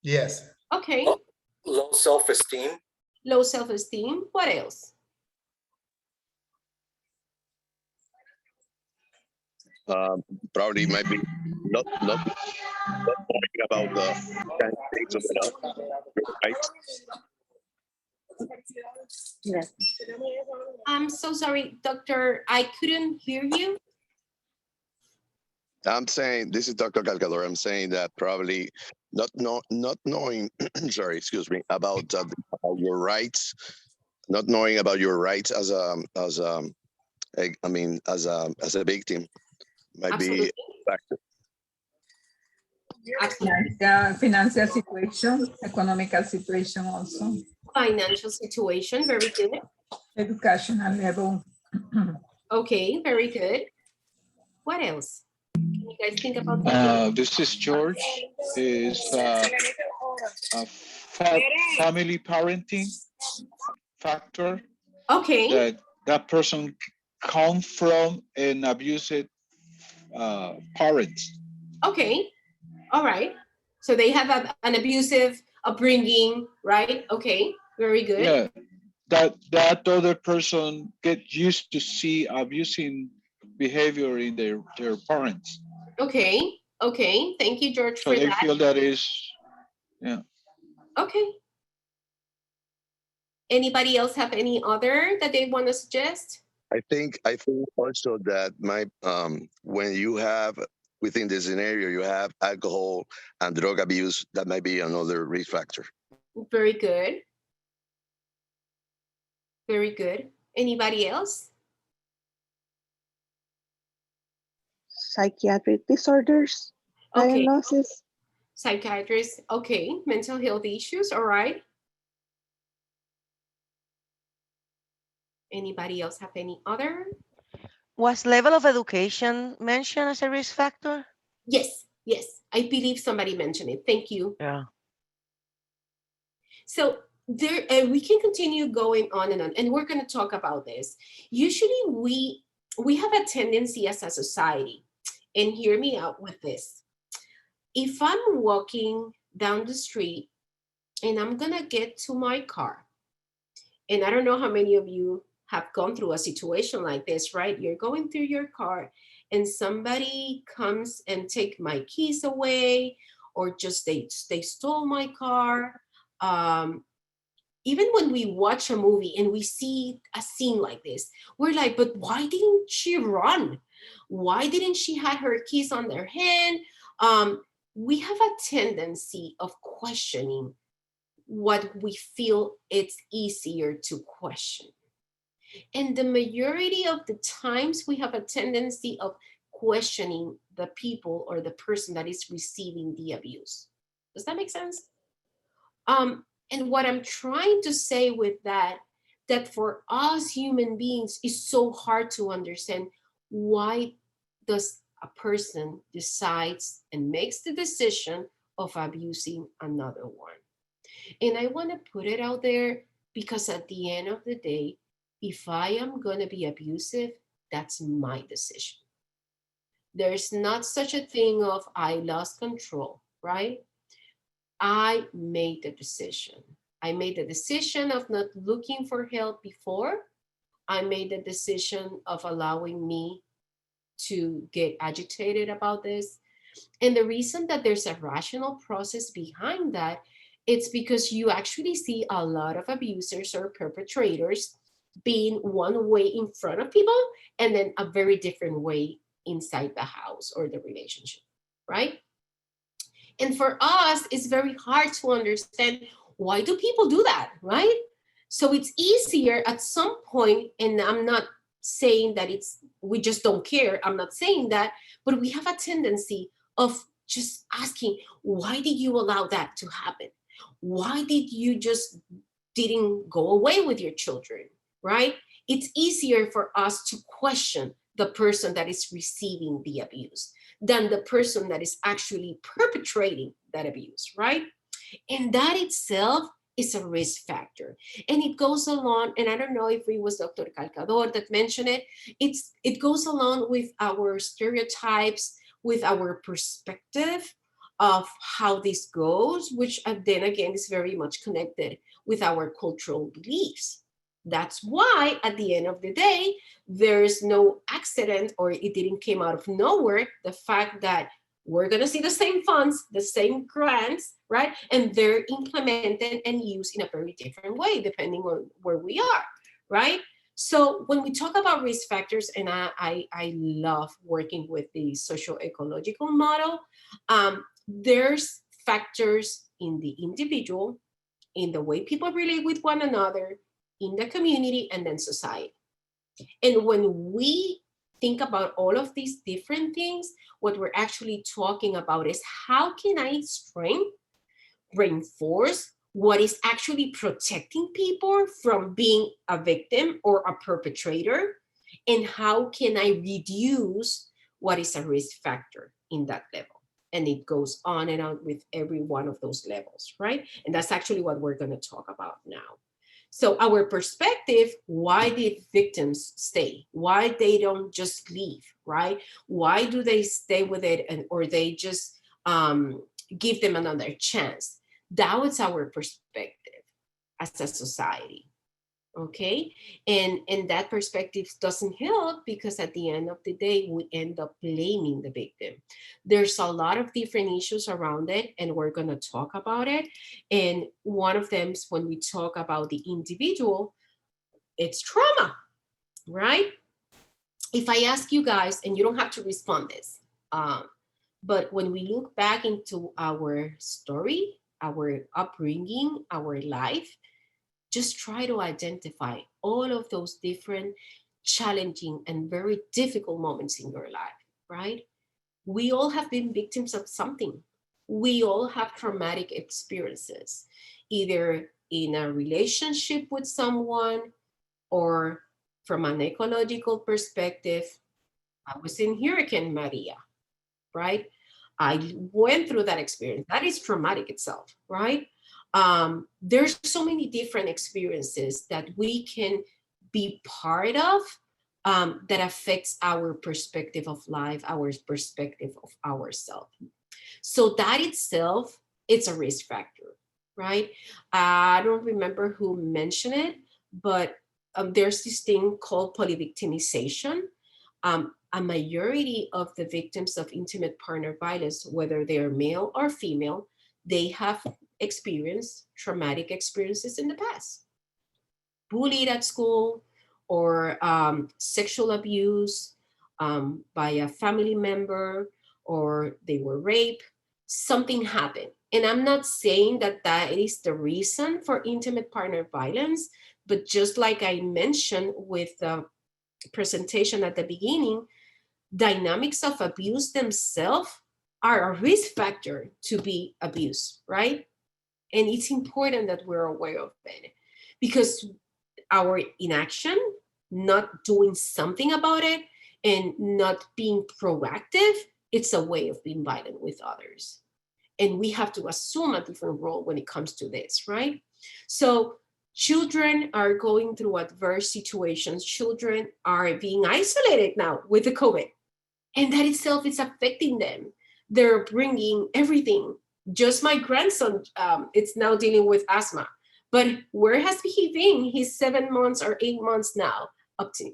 Yes. Okay. Low self-esteem. Low self-esteem. What else? Probably might be not knowing about the candidates of the right. I'm so sorry, doctor. I couldn't hear you. I'm saying, this is Dr. Calcador. I'm saying that probably not knowing, sorry, excuse me, about your rights, not knowing about your rights as a victim might Absolutely. be a factor. Absolutely. Financial situation, economical situation also, Financial situation. Very good. educational level. Okay, very good. What else? Can you guys think about that? This is George. Is family parenting factor Okay. that person come from an abusive parents. Okay. All right. So they have an abusive upbringing, right? Okay. Very good. Yeah, that other person get used to see abusing behavior in their parents. Okay. Okay. Thank you, George, So for they that. feel that is, yeah. Okay. Anybody else have any other that they want to suggest? I think also that when you have within the scenario, you have alcohol and drug abuse, that might be another risk factor. Very good. Very good. Anybody else? Psychiatric disorders, Okay. diagnosis. Psychiatrist. Okay. Mental health issues. All right. Anybody else have any other? Was level of education mentioned as a risk factor? Yes. Yes. I believe somebody mentioned it. Thank you. Yeah. So there, we can continue going on, and we're going to talk about this. Usually, we have a tendency as a society, and hear me out with this. If I'm walking down the street and I'm going to get to my car, and I don't know how many of you have gone through a situation like this, right? You're going through your car and somebody comes and take my keys away, or just they stole my car. Even when we watch a movie and we see a scene like this, we're like, but why didn't she run? Why didn't she have her keys on their hand? We have a tendency of questioning what we feel it's easier to question. And the majority of the times we have a tendency of questioning the people or the person that is receiving the abuse. Does that make sense? And what I'm trying to say with that for us human beings is so hard to understand, why does a person decides and makes the decision of abusing another one. And I want to put it out there because at the end of the day, if I am going to be abusive, that's my decision. There's not such a thing of I lost control, right? I made the decision. I made the decision of not looking for help before. I made the decision of allowing me to get agitated about this. And the reason that there's a rational process behind that, it's because you actually see a lot of abusers or perpetrators being one way in front of people and then a very different way inside the house or the relationship, right? And for us, it's very hard to understand, why do people do that, right? So it's easier at some point, and I'm not saying that we just don't care, I'm not saying that, but we have a tendency of just asking, why did you allow that to happen? Why did you just didn't go away with your children, right? It's easier for us to question the person that is receiving the abuse than the person that is actually perpetrating that abuse, right? And that itself is a risk factor. And it goes along, and I don't know if it was Dr. Calcador that mentioned it, it goes along with our stereotypes, with our perspective, of how this goes, which then again is very much connected with our cultural beliefs. That's why at the end of the day, there's no accident, or it didn't come out of nowhere, the fact that we're going to see the same funds, the same grants, right? And they're implemented and used in a very different way, depending on where we are, right? So when we talk about risk factors, and I love working with the socio-ecological model, there's factors in the individual, in the way people relate with one another, in the community, and then society. And when we think about all of these different things, what we're actually talking about is how can I reinforce what is actually protecting people from being a victim or a perpetrator, and how can I reduce what is a risk factor in that level. And it goes on and on with every one of those levels, right? And that's actually what we're going to talk about now. So our perspective, why did victims stay? Why they don't just leave, right? Why do they stay with it, or they just give them another chance? That was our perspective as a society, okay? And that perspective doesn't help, because at the end of the day, we end up blaming the victim. There's a lot of different issues around it, and we're gonna talk about it. And one of them is when we talk about the individual, it's trauma, right? If I ask you guys, and you don't have to respond this, but when we look back into our story, our upbringing, our life, just try to identify all of those different challenging and very difficult moments in your life, right? We all have been victims of something. We all have traumatic experiences, either in a relationship with someone, or from an ecological perspective. I was in Hurricane Maria, right? I went through that experience. That is traumatic itself, right? There's so many different experiences that we can be part of, that affects our perspective of life, our perspective of ourselves. So that itself, it's a risk factor, right? I don't remember who mentioned it, but there's this thing called polyvictimization. A majority of the victims of intimate partner violence, whether they are male or female, they have experienced traumatic experiences in the past. Bullied at school, or sexual abuse by a family member, or they were raped, something happened. And I'm not saying that that is the reason for intimate partner violence, but just like I mentioned with the presentation at the beginning, dynamics of abuse themselves are a risk factor to be abused, right? And it's important that we're aware of it, because our inaction, not doing something about it, and not being proactive, it's a way of being violent with others. And we have to assume a different role when it comes to this, right? So children are going through adverse situations. Children are being isolated now with the COVID, and that itself is affecting them. They're bringing everything. Just my grandson, it's now dealing with asthma. But where has he been? He's 7 months or 8 months now,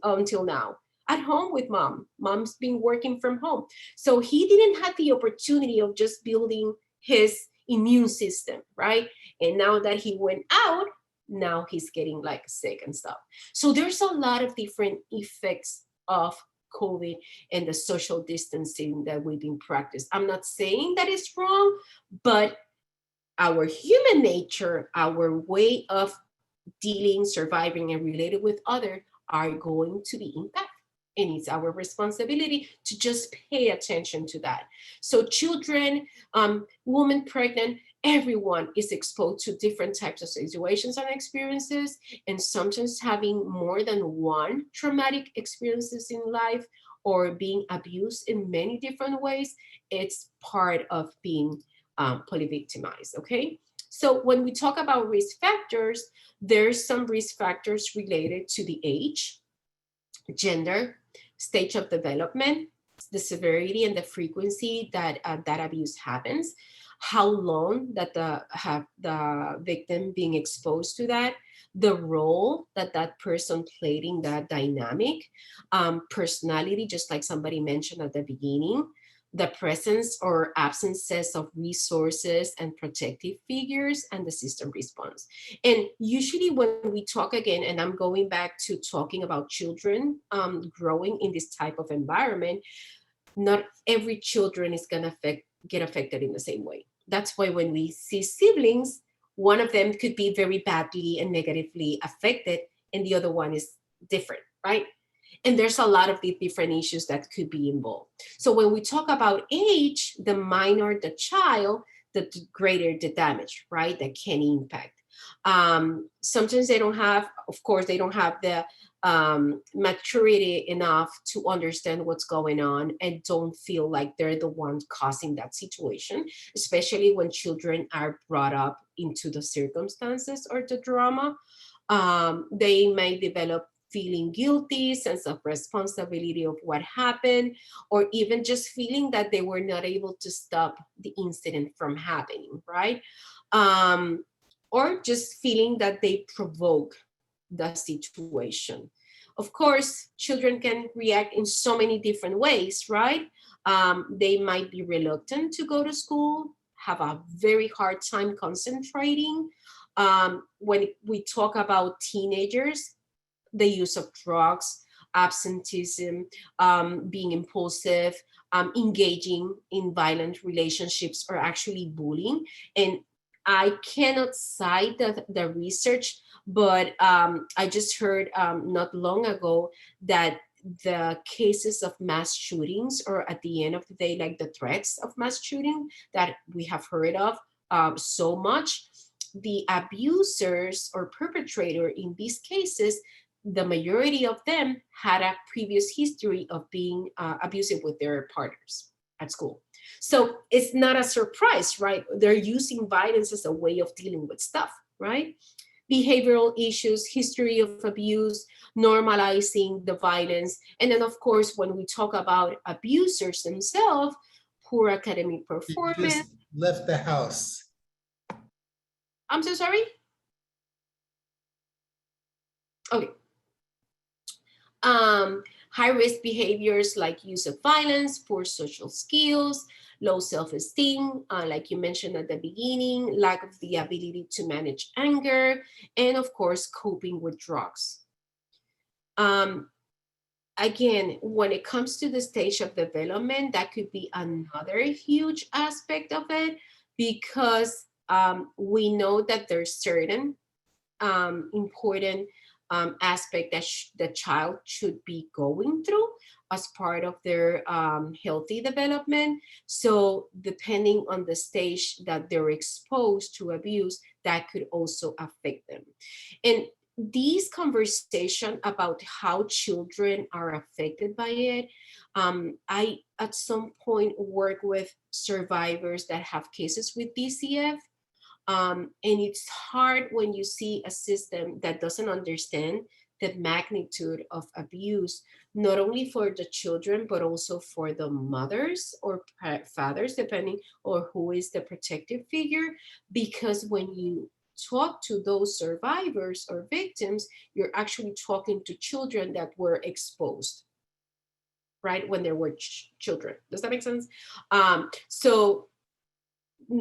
until now, at home with mom. Mom's been working from home. So he didn't have the opportunity of just building his immune system, right? And now that he went out, now he's getting like sick and stuff. So there's a lot of different effects of COVID and the social distancing that we've been practiced. I'm not saying that it's wrong, but our human nature, our way of dealing, surviving, and related with others are going to be impacted. And it's our responsibility to just pay attention to that. So children, women pregnant, everyone is exposed to different types of situations and experiences, and sometimes having more than one traumatic experiences in life, or being abused in many different ways. It's part of being polyvictimized, okay? So when we talk about risk factors, there's some risk factors related to the age, gender, stage of development, the severity and the frequency that that abuse happens, how long that the victim being exposed to that, the role that that person played in that dynamic, personality, just like somebody mentioned at the beginning, the presence or absences of resources and protective figures, and the system response. And usually when we talk again, and I'm going back to talking about children growing in this type of environment, not every children is gonna get affected in the same way. That's why when we see siblings, one of them could be very badly and negatively affected, and the other one is different, right? And there's a lot of the different issues that could be involved. So when we talk about age, the minor the child, the greater the damage, right? That can impact. Sometimes they don't have, of course, they don't have the maturity enough to understand what's going on and don't feel like they're the ones causing that situation, especially when children are brought up into the circumstances or the drama. They may develop feeling guilty, sense of responsibility of what happened, or even just feeling that they were not able to stop the incident from happening, right? Or just feeling that they provoke the situation. Of course, children can react in so many different ways, right? They might be reluctant to go to school, have a very hard time concentrating. When we talk about teenagers, the use of drugs, absenteeism, being impulsive, engaging in violent relationships, or actually bullying. And I cannot cite the research, but I just heard not long ago that the cases of mass shootings, or at the end of the day, like the threats of mass shooting that we have heard of so much, the abusers or perpetrator in these cases, the majority of them had a previous history of being abusive with their partners at school. So it's not a surprise, right? They're using violence as a way of dealing with stuff, right? Behavioral issues, history of abuse, normalizing the violence. And then, of course, when we talk about abusers themselves, poor academic You performance. just left the house. I'm so sorry? Okay. High-risk behaviors like use of violence, poor social skills, low self-esteem, like you mentioned at the beginning, lack of the ability to manage anger, and of course, coping with drugs. Again, when it comes to the stage of development, that could be another huge aspect of it, because we know that there's certain important aspect that the child should be going through as part of their healthy development. So depending on the stage that they're exposed to abuse, that could also affect them. And these conversation about how children are affected by it, I at some point work with survivors that have cases with DCF. And it's hard when you see a system that doesn't understand the magnitude of abuse, not only for the children, but also for the mothers or fathers, depending on who is the protective figure. Because when you talk to those survivors or victims, you're actually talking to children that were exposed, right, when they were children. Does that make sense? So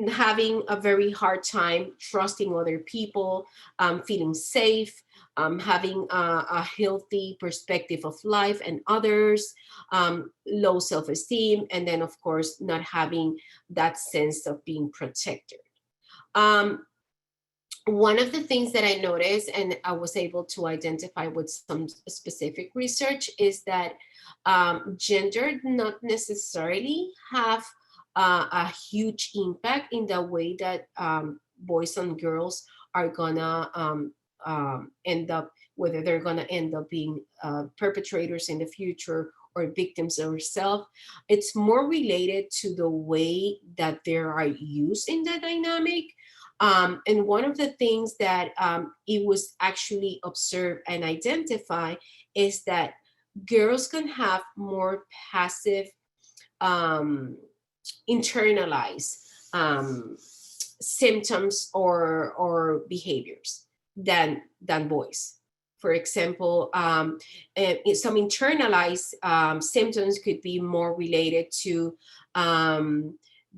having a very hard time trusting other people, feeling safe, having a healthy perspective of life and others, low self-esteem, and then of course not having that sense of being protected. One of the things that I noticed, and I was able to identify with some specific research, is that gender not necessarily have a huge impact in the way that boys and girls are gonna end up, whether they're gonna end up being perpetrators in the future or victims themselves. It's more related to the way that they are used in the dynamic. And one of the things that it was actually observed and identified is that girls can have more passive internalize symptoms or behaviors than boys. For example, some internalized symptoms could be more related to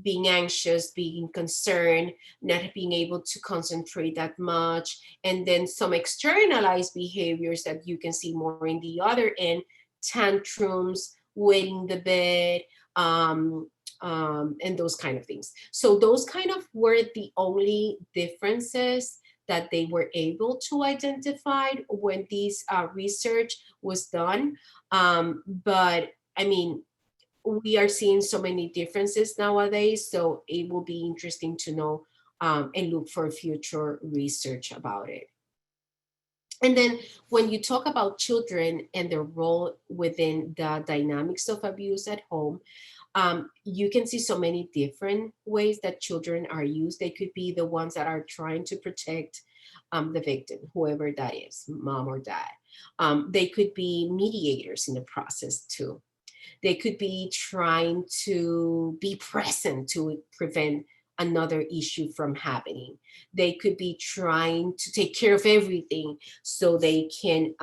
being anxious, being concerned, not being able to concentrate that much. And then some externalized behaviors that you can see more in the other end, tantrums, wetting the bed, and those kind of things. So those kind of were the only differences that they were able to identify when this research was done. But I mean, we are seeing so many differences nowadays, so it will be interesting to know and look for future research about it. And then when you talk about children and their role within the dynamics of abuse at home, you can see so many different ways that children are used. They could be the ones that are trying to protect the victim, whoever that is, mom or dad. They could be mediators in the process too. They could be trying to be present to prevent another issue from happening. They could be trying to take care of everything so they can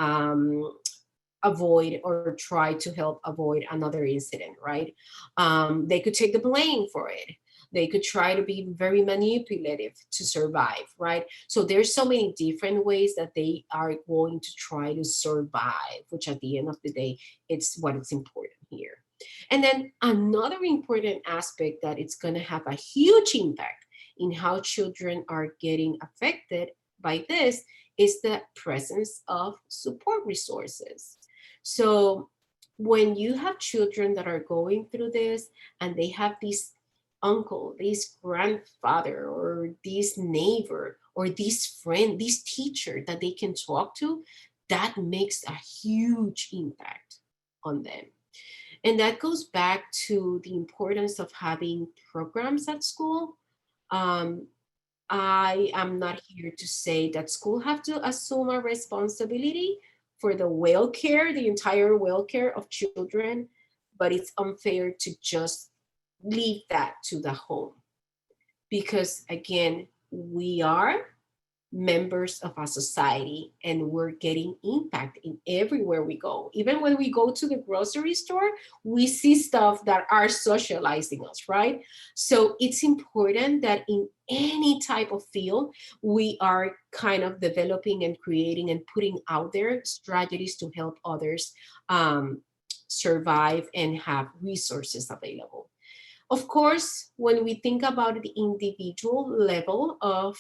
avoid or try to help avoid another incident, right? They could take the blame for it. They could try to be very manipulative to survive, right? So there's so many different ways that they are going to try to survive, which at the end of the day, it's what is important here. And then another important aspect that it's going to have a huge impact in how children are getting affected by this is the presence of support resources. So when you have children that are going through this and they have this uncle, this grandfather, or this neighbor, or this friend, this teacher that they can talk to, that makes a huge impact on them. And that goes back to the importance of having programs at school. I am not here to say that school have to assume a responsibility for the welfare, the entire welfare of children, but it's unfair to just leave that to the home. Because again, we are members of a society and we're getting impact in everywhere we go. Even when we go to the grocery store, we see stuff that are socializing us, right? So it's important that in any type of field, we are kind of developing and creating and putting out there strategies to help others survive and have resources available. Of course, when we think about the individual level of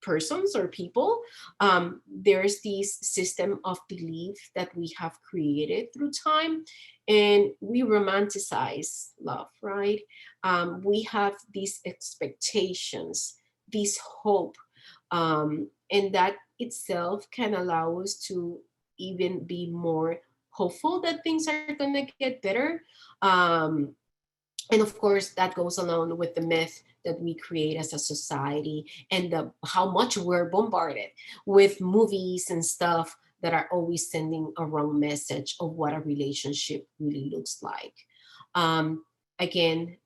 persons or people, there's this system of belief that we have created through time, and we romanticize love, right? We have these expectations, this hope, and that itself can allow us to even be more hopeful that things are going to get better. And of course, that goes along with the myth that we create as a society and how much we're bombarded with movies and stuff that are always sending a wrong message of what a relationship really looks like. Again,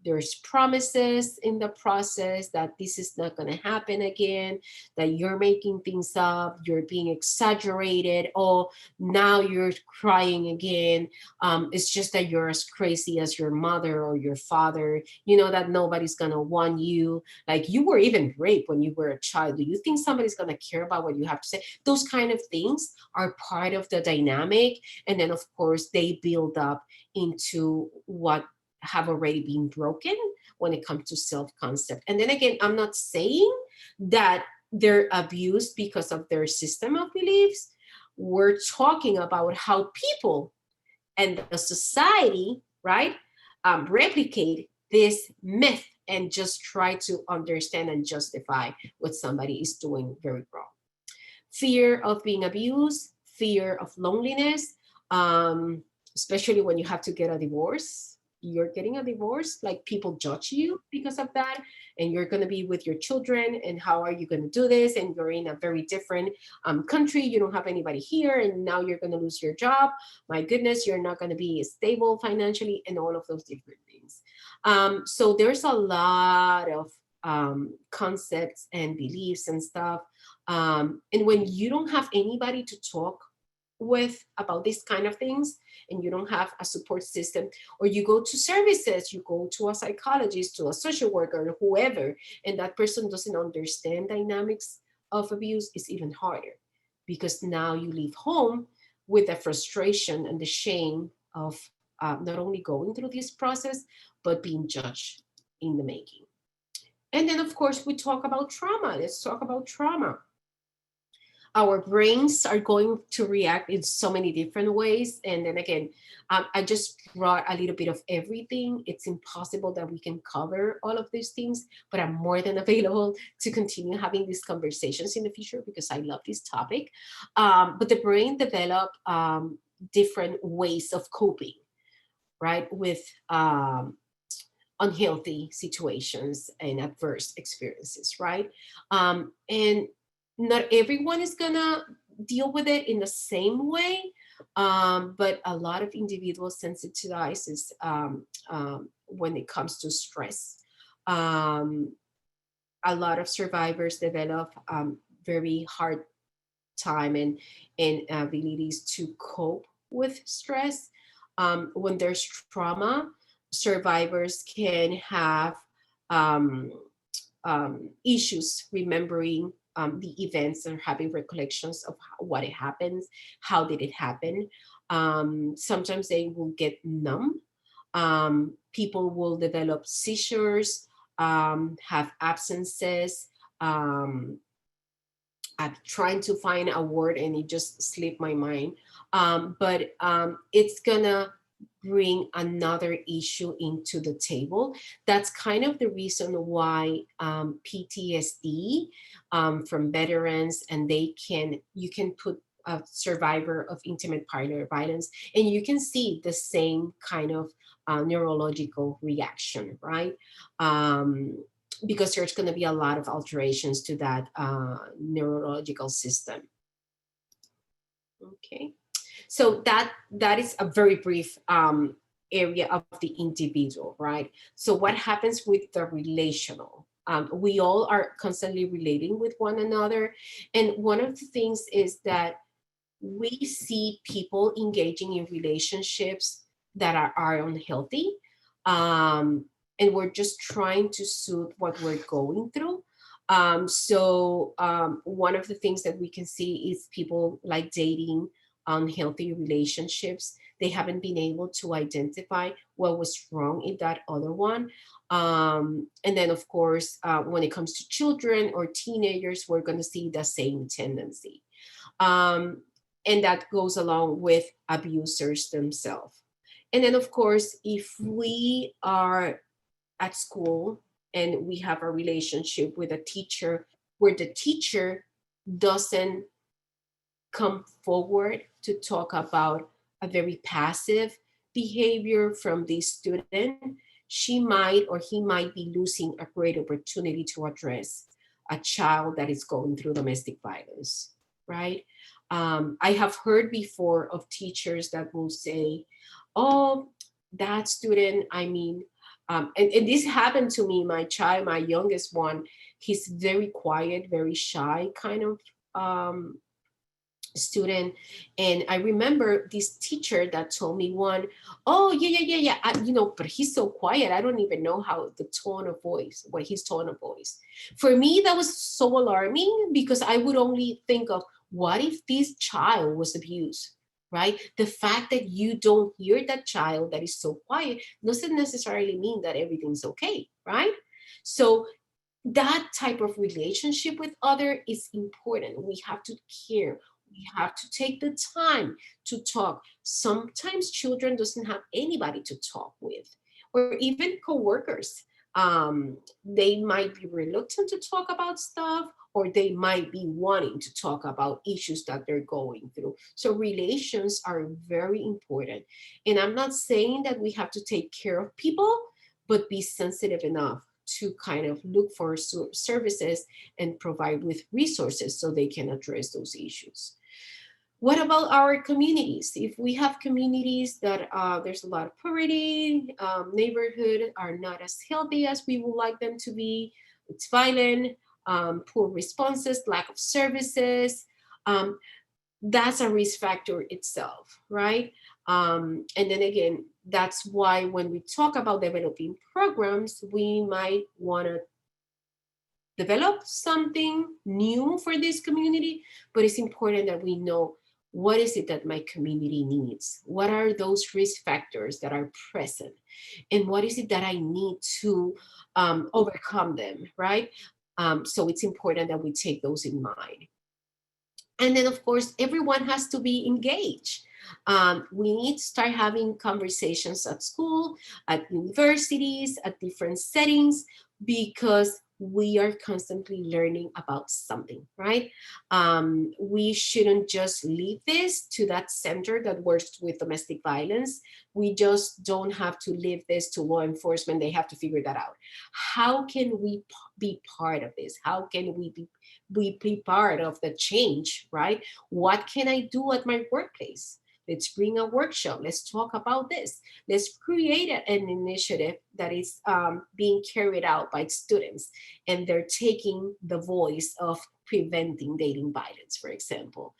there's promises in the process that this is not going to happen again, that you're making things up, you're being exaggerated, oh, now you're crying again. It's just that you're as crazy as your mother or your father, you know, that nobody's going to want you. Like, you were even raped when you were a child. Do you think somebody's going to care about what you have to say? Those kind of things are part of the dynamic. And then, of course, they build up into what have already been broken when it comes to self-concept. And then again, I'm not saying that they're abused because of their system of beliefs. We're talking about how people and the society, right, replicate this myth and just try to understand and justify what somebody is doing very wrong. Fear of being abused, fear of loneliness, especially when you have to get a divorce. you're getting a divorce, like people judge you because of that, and you're going to be with your children, and how are you going to do this, and you're in a very different country, you don't have anybody here, and now you're going to lose your job, my goodness, you're not going to be stable financially, and all of those different things. So there's a lot of concepts and beliefs and stuff, and when you don't have anybody to talk with about these kind of things, and you don't have a support system, or you go to services, you go to a psychologist, to a social worker, whoever, and that person doesn't understand dynamics of abuse, is even harder, because now you leave home with the frustration and the shame of not only going through this process, but being judged in the making. And then of course we talk about trauma. Let's talk about trauma. Our brains are going to react in so many different ways. And then again, I just brought a little bit of everything. It's impossible that we can cover all of these things, but I'm more than available to continue having these conversations in the future because I love this topic. But the brain develop different ways of coping, right, with unhealthy situations and adverse experiences, right? And not everyone is gonna deal with it in the same way, but a lot of individuals sensitizes when it comes to stress. A lot of survivors develop very hard time and abilities to cope with stress. When there's trauma, survivors can have issues remembering the events or having recollections of what it happens, how did it happen. Sometimes they will get numb. People will develop seizures, have absences. I'm trying to find a word and it just slipped my mind. But it's gonna bring another issue into the table. That's kind of the reason why PTSD from veterans, and you can put a survivor of intimate partner violence, and you can see the same kind of neurological reaction, right? Because there's going to be a lot of alterations to that neurological system. Okay. So that is a very brief area of the individual, right? So what happens with the relational? We all are constantly relating with one another. And one of the things is that we see people engaging in relationships that are unhealthy. And we're just trying to soothe what we're going through. So one of the things that we can see is people like dating unhealthy relationships. They haven't been able to identify what was wrong in that other one. And then of course, when it comes to children or teenagers, we're going to see the same tendency. And that goes along with abusers themselves. And then of course, if we are at school and we have a relationship with a teacher where the teacher doesn't come forward to talk about a very passive behavior from the student, she might or he might be losing a great opportunity to address a child that is going through domestic violence, right? I have heard before of teachers that will say, oh, that student, I mean, and this happened to me, my child, my youngest one, he's very quiet, very shy kind of student. And I remember this teacher that told me oh yeah, but he's so quiet, I don't even know how the tone of voice, what his tone of voice. For me, that was so alarming because I would only think of, what if this child was abused, right? The fact that you don't hear that child that is so quiet doesn't necessarily mean that everything's okay, right? So that type of relationship with other is important. We have to care. We have to take the time to talk. Sometimes children doesn't have anybody to talk with, or even coworkers. They might be reluctant to talk about stuff, or they might be wanting to talk about issues that they're going through. So relations are very important. And I'm not saying that we have to take care of people, but be sensitive enough to kind of look for services and provide with resources so they can address those issues. What about our communities? If we have communities that there's a lot of poverty, neighborhood are not as healthy as we would like them to be, it's violent, poor responses, lack of services, that's a risk factor itself, right? And then again, that's why when we talk about developing programs, we might want to develop something new for this community, but it's important that we know what is it that my community needs? What are those risk factors that are present? And what is it that I need to overcome them, right? So it's important that we take those in mind. And then, of course, everyone has to be engaged. We need to start having conversations at school, at universities, at different settings, because we are constantly learning about something, right? We shouldn't just leave this to that center that works with domestic violence. We just don't have to leave this to law enforcement. They have to figure that out. How can we be part of this? How can we be part of the change, right? What can I do at my workplace? Let's bring a workshop. Let's talk about this. Let's create an initiative that is being carried out by students, and they're taking the voice of preventing dating violence, for example.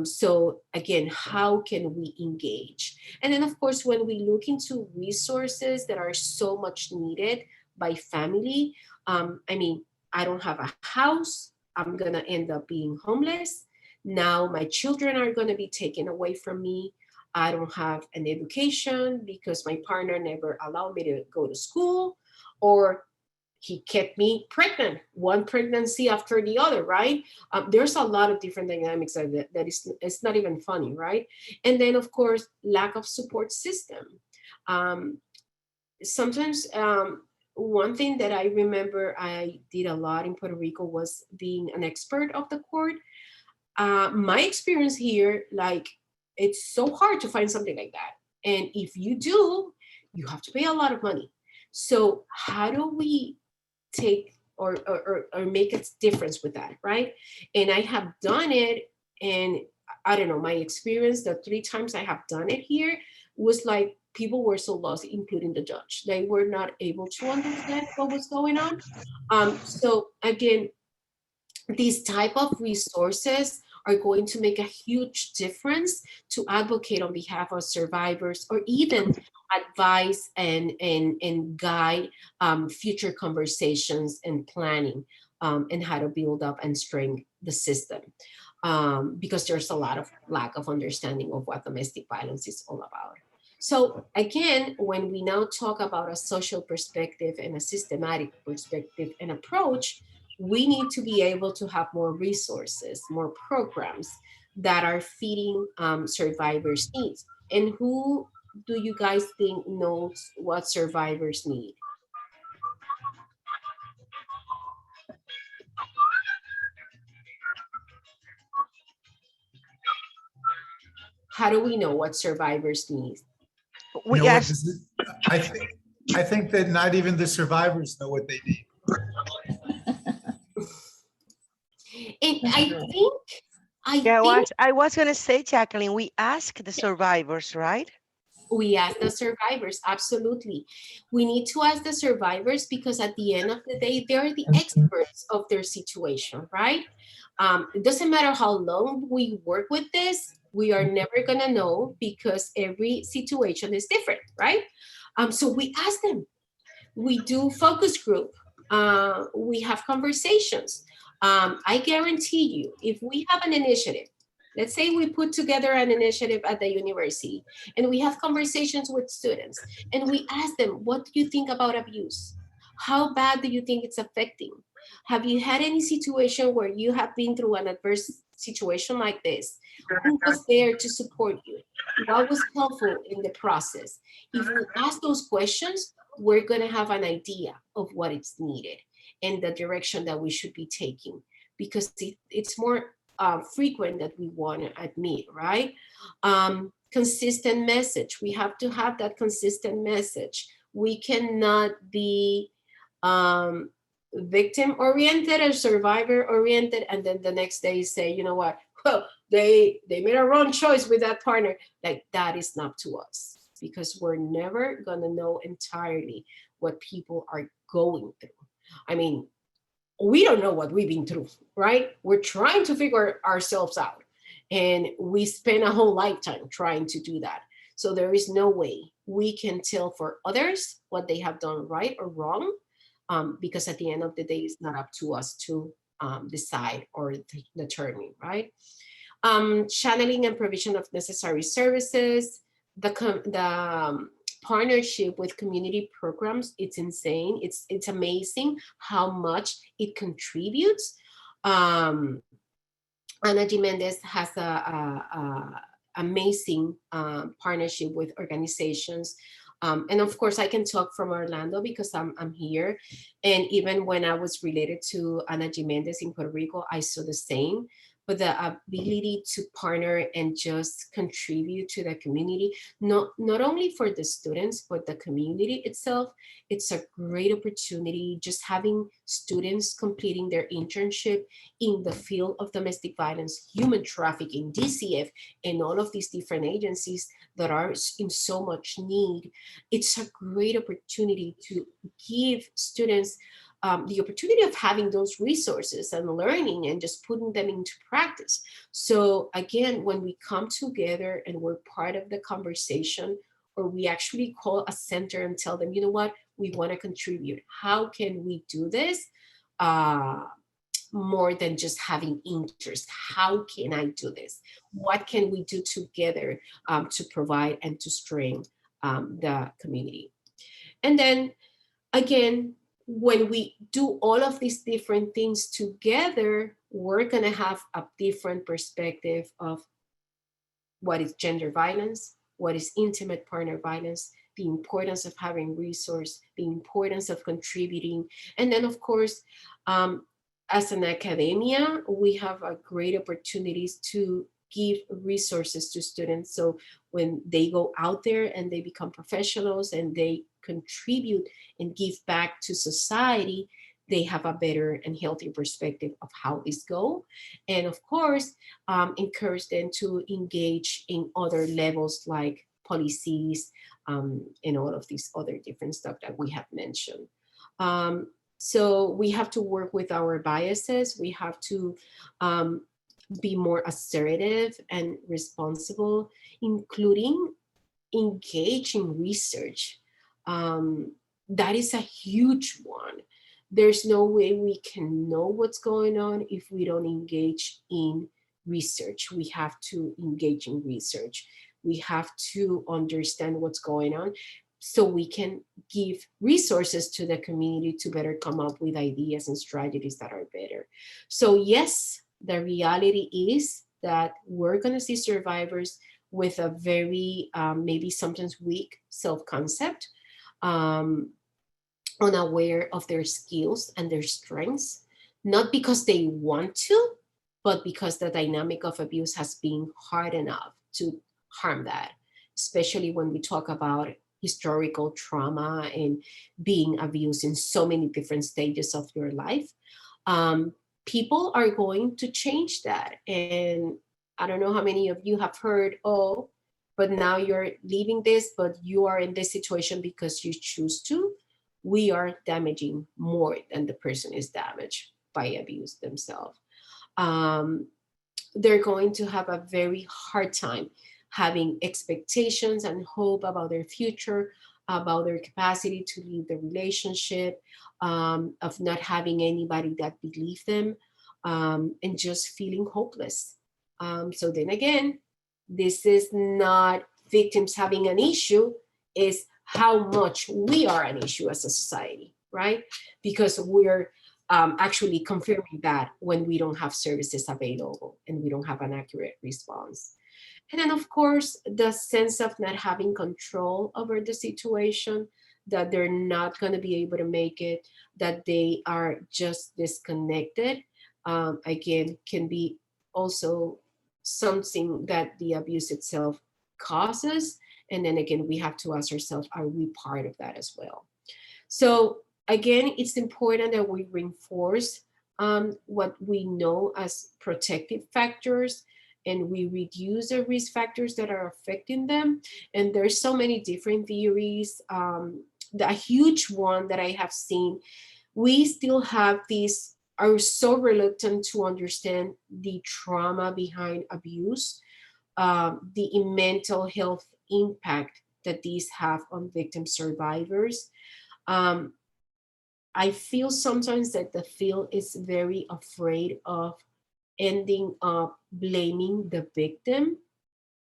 So again, how can we engage? And then, of course, when we look into resources that are so much needed by family, I mean, I don't have a house. I'm gonna end up being homeless. Now my children are going to be taken away from me. I don't have an education because my partner never allowed me to go to school, or he kept me pregnant, one pregnancy after the other, right? There's a lot of different dynamics that is, it's not even funny, right? And then, of course, lack of support system. Sometimes one thing that I remember I did a lot in Puerto Rico was being an expert of the court. My experience here, like, it's so hard to find something like that. And if you do, you have to pay a lot of money. So how do we take or make a difference with that, right? And I have done it, and I don't know, my experience, the 3 times I have done it here was like people were so lost, including the judge. They were not able to understand what was going on. So again, these type of resources are going to make a huge difference to advocate on behalf of survivors, or even advise and guide future conversations and planning, and how to build up and strengthen the system. Because there's a lot of lack of understanding of what domestic violence is all about. So again, when we now talk about a social perspective and a systematic perspective and approach, we need to be able to have more resources, more programs that are feeding survivors' needs. And who do you guys think knows what survivors need? How do we know what survivors need? You know what, I think that not even the survivors know what they need. And I was going to say, Jacqueline, we ask the survivors, right? We ask the survivors, absolutely. We need to ask the survivors because at the end of the day, they're the experts of their situation, right? It doesn't matter how long we work with this, we are never gonna know because every situation is different, right? So we ask them. We do focus group. We have conversations. I guarantee you, if we have an initiative, let's say we put together an initiative at the university and we have conversations with students and we ask them, what do you think about abuse? How bad do you think it's affecting? Have you had any situation where you have been through an adverse situation like this? Who was there to support you? What was helpful in the process? If we ask those questions, we're going to have an idea of what is needed and the direction that we should be taking. because it's more frequent that we want to admit, right? Consistent message. We have to have that consistent message. We cannot be victim oriented or survivor oriented, and then the next day say, you know what, well, they made a wrong choice with that partner. Like, that is not to us, because we're never gonna know entirely what people are going through. I mean, we don't know what we've been through, right? We're trying to figure ourselves out, and we spend a whole lifetime trying to do that. So there is no way we can tell for others what they have done right or wrong, because at the end of the day, it's not up to us to decide or determine, right? Channeling and provision of necessary services, the partnership with community programs, it's insane. It's amazing how much it contributes. Ana Jimenez has a amazing partnership with organizations. And of course, I can talk from Orlando because I'm here. And even when I was related to Ana Jimenez in Puerto Rico, I saw the same. But the ability to partner and just contribute to the community, not only for the students, but the community itself, it's a great opportunity. Just having students completing their internship in the field of domestic violence, human trafficking, DCF, and all of these different agencies that are in so much need, it's a great opportunity to give students the opportunity of having those resources and learning and just putting them into practice. So again, when we come together and we're part of the conversation, or we actually call a center and tell them, you know what, we want to contribute. How can we do this? More than just having interest. How can I do this? What can we do together to provide and to strengthen the community? And then again, when we do all of these different things together, we're going to have a different perspective of what is gender violence, what is intimate partner violence, the importance of having resource, the importance of contributing. And then of course, as an academia, we have a great opportunities to give resources to students. So when they go out there and they become professionals and they contribute and give back to society, they have a better and healthier perspective of how this go. And of course, encourage them to engage in other levels like policies and all of these other different stuff that we have mentioned. So we have to work with our biases. We have to be more assertive and responsible, including engage in research. That is a huge one. There's no way we can know what's going on if we don't engage in research. We have to engage in research. We have to understand what's going on so we can give resources to the community to better come up with ideas and strategies that are better. So yes, the reality is that we're going to see survivors with a very maybe sometimes weak self-concept, unaware of their skills and their strengths, not because they want to, but because the dynamic of abuse has been hard enough to harm that, especially when we talk about historical trauma and being abused in so many different stages of your life. People are going to change that. And I don't know how many of you have heard, oh, but now you're leaving this, but you are in this situation because you choose to. We are damaging more than the person is damaged by abuse themselves. They're going to have a very hard time having expectations and hope about their future, about their capacity to leave the relationship, of not having anybody that believes them, and just feeling hopeless. So then again, this is not victims having an issue, is how much we are an issue as a society, right? Because we're actually confirming that when we don't have services available and we don't have an accurate response. And then of course, the sense of not having control over the situation, that they're not going to be able to make it, that they are just disconnected. again, can be also something that the abuse itself causes. And then again, we have to ask ourselves, are we part of that as well? So again, it's important that we reinforce what we know as protective factors, and we reduce the risk factors that are affecting them. And there's so many different theories. The huge one that I have seen, we still have these, are so reluctant to understand the trauma behind abuse, the mental health impact that these have on victim survivors. I feel sometimes that the field is very afraid of ending up blaming the victim.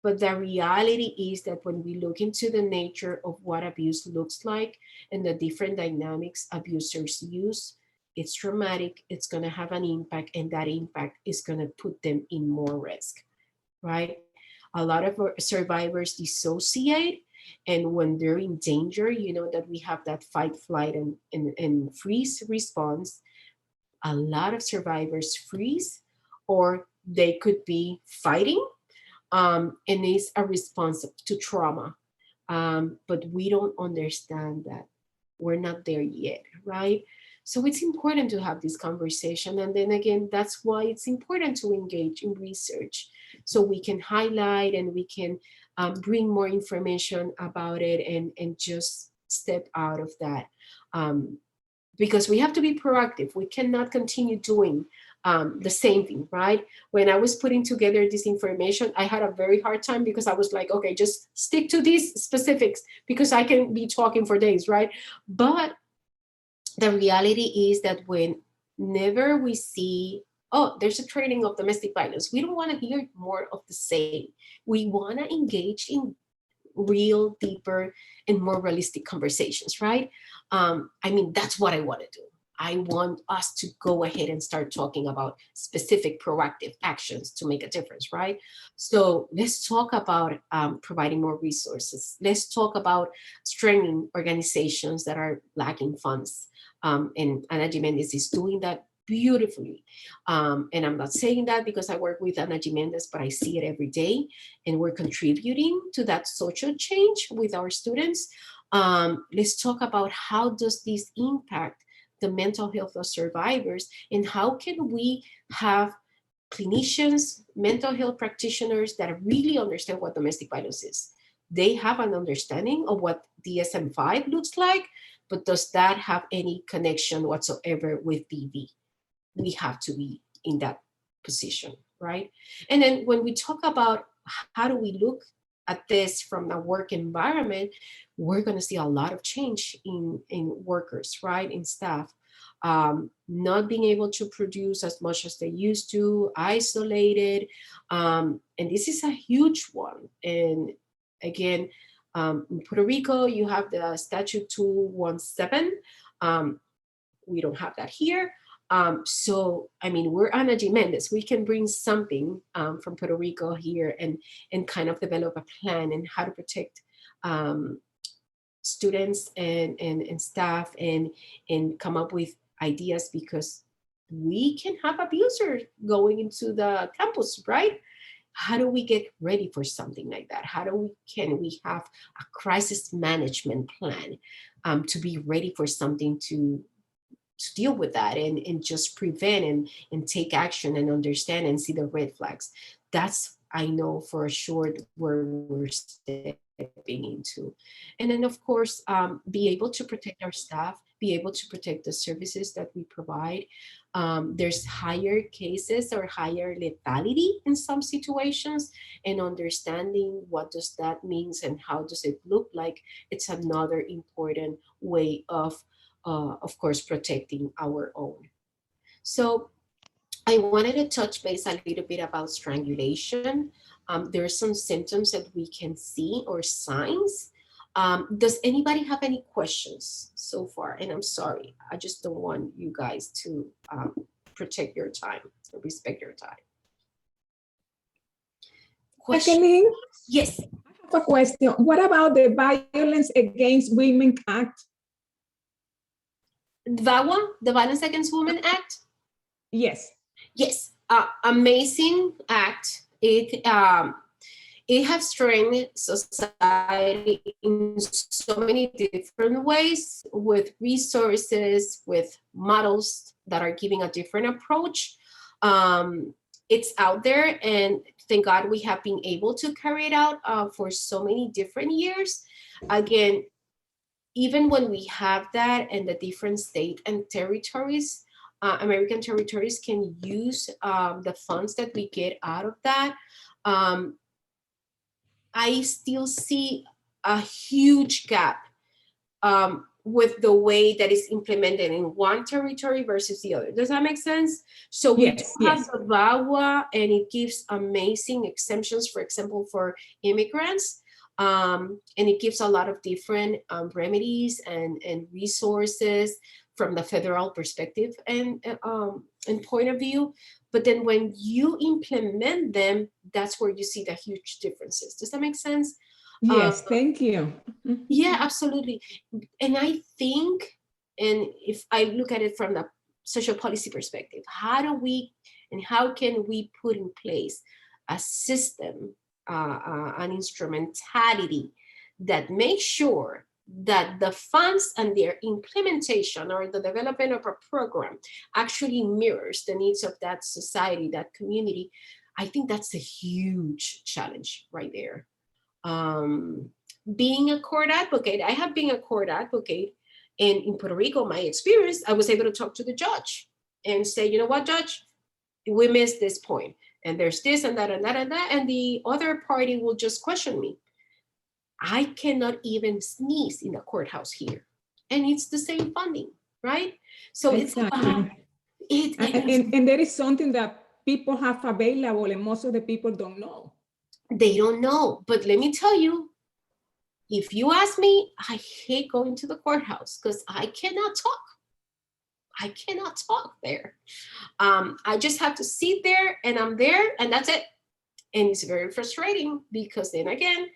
But the reality is that when we look into the nature of what abuse looks like and the different dynamics abusers use, it's traumatic, it's going to have an impact, and that impact is going to put them in more risk, right? A lot of survivors dissociate, and when they're in danger, you know that we have that fight, flight, and freeze response. A lot of survivors freeze, or they could be fighting, and it's a response to trauma. But we don't understand that. We're not there yet, right? So it's important to have this conversation. And then again, that's why it's important to engage in research, so we can highlight and we can bring more information about it, and just step out of that. Because we have to be proactive. We cannot continue doing the same thing, right? When I was putting together this information, I had a very hard time, because I was like, okay, just stick to these specifics, because I can be talking for days, right? But the reality is that whenever we see, oh, there's a training of domestic violence, we don't want to hear more of the same. We want to engage in real, deeper, and more realistic conversations, right? I mean, that's what I want to do. I want us to go ahead and start talking about specific proactive actions to make a difference, right? So let's talk about providing more resources. Let's talk about strengthening organizations that are lacking funds. And Ana Jimenez is doing that beautifully. And I'm not saying that because I work with Ana Jimenez, but I see it every day. And we're contributing to that social change with our students. Let's talk about how does this impact the mental health of survivors, and how can we have clinicians, mental health practitioners that really understand what domestic violence is. They have an understanding of what DSM-5 looks like, but does that have any connection whatsoever with DV? We have to be in that position, right? And then when we talk about how do we look at this from a work environment, we're going to see a lot of change in workers, right? In staff, not being able to produce as much as they used to, isolated. And this is a huge one. And again, in Puerto Rico, you have the Statute 217. We don't have that here. So, I mean, we're Ana Jimenez. We can bring something from Puerto Rico here and kind of develop a plan and how to protect students and staff and come up with ideas, because we can have abusers going into the campus, right? How do we get ready for something like that? Can we have a crisis management plan to be ready for something to deal with that and just prevent and take action and understand and see the red flags? That's, I know for sure, where we're stepping into. And then of course, be able to protect our staff, be able to protect the services that we provide. There's higher cases or higher lethality in some situations, and understanding what does that means and how does it look like. It's another important way of course, protecting our own. So I wanted to touch base a little bit about strangulation. There are some symptoms that we can see or signs. Does anybody have any questions so far? And I'm sorry, I just don't want you guys to protect your time, respect your time. Jacqueline? Yes. I have a question. What about the Violence Against Women Act? VAWA, the Violence Against Women Act? Yes. Yes, amazing act. It has strengthened society in so many different ways, with resources, with models that are giving a different approach. It's out there, and thank God we have been able to carry it out for so many different years. Again, even when we have that, and the different state and territories, American territories can use the funds that we get out of that. I still see a huge gap with the way that is implemented in one territory versus the other. Does that make sense? So we Yes, do have yes. the VAWA, and it gives amazing exemptions, for example, for immigrants. And it gives a lot of different remedies and resources from the federal perspective and point of view. But then when you implement them, that's where you see the huge differences. Does that make sense? Yes, thank you. Mhm. Yeah, absolutely. And I think, and if I look at it from the social policy perspective, how can we put in place a system, an instrumentality that makes sure that the funds and their implementation or the development of a program actually mirrors the needs of that society, that community? I think that's a huge challenge right there. Being a court advocate, I have been a court advocate, and in Puerto Rico, my experience, I was able to talk to the judge and say, you know what, judge, we missed this point, and there's this and that and that and that, and the other party will just question me. I cannot even sneeze in the courthouse here, and it's the same funding, right? So Exactly. And there is something that people have available and most of the people don't know. They don't know, but let me tell you, if you ask me, I hate going to the courthouse because I cannot talk. I cannot talk there. I just have to sit there, and I'm there, and that's it. And it's very frustrating because then again,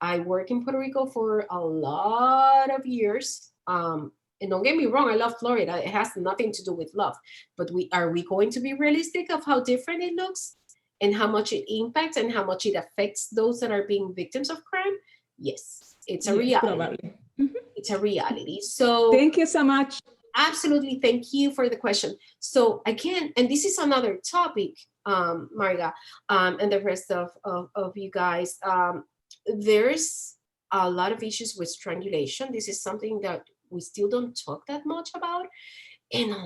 I work in Puerto Rico for a lot of years. And don't get me wrong, I love Florida. It has nothing to do with love. But are we going to be realistic of how different it looks and how much it impacts and how much it affects those that are being victims of crime? Yes, it's a reality. Probably. It's a reality. So thank you so much. Absolutely. Thank you for the question. So again, and this is another topic, Marga, and the rest of you guys. There's a lot of issues with strangulation. This is something that we still don't talk that much about. And a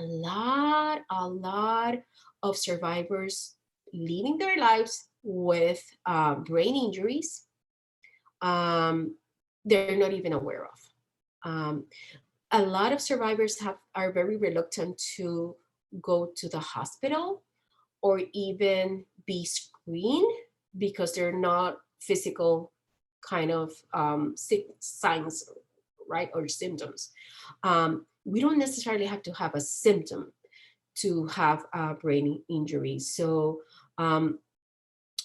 lot of survivors living their lives with brain injuries, they're not even aware of. A lot of survivors are very reluctant to go to the hospital or even be screened because they're not physical kind of signs, right, or symptoms. We don't necessarily have to have a symptom to have a brain injury. So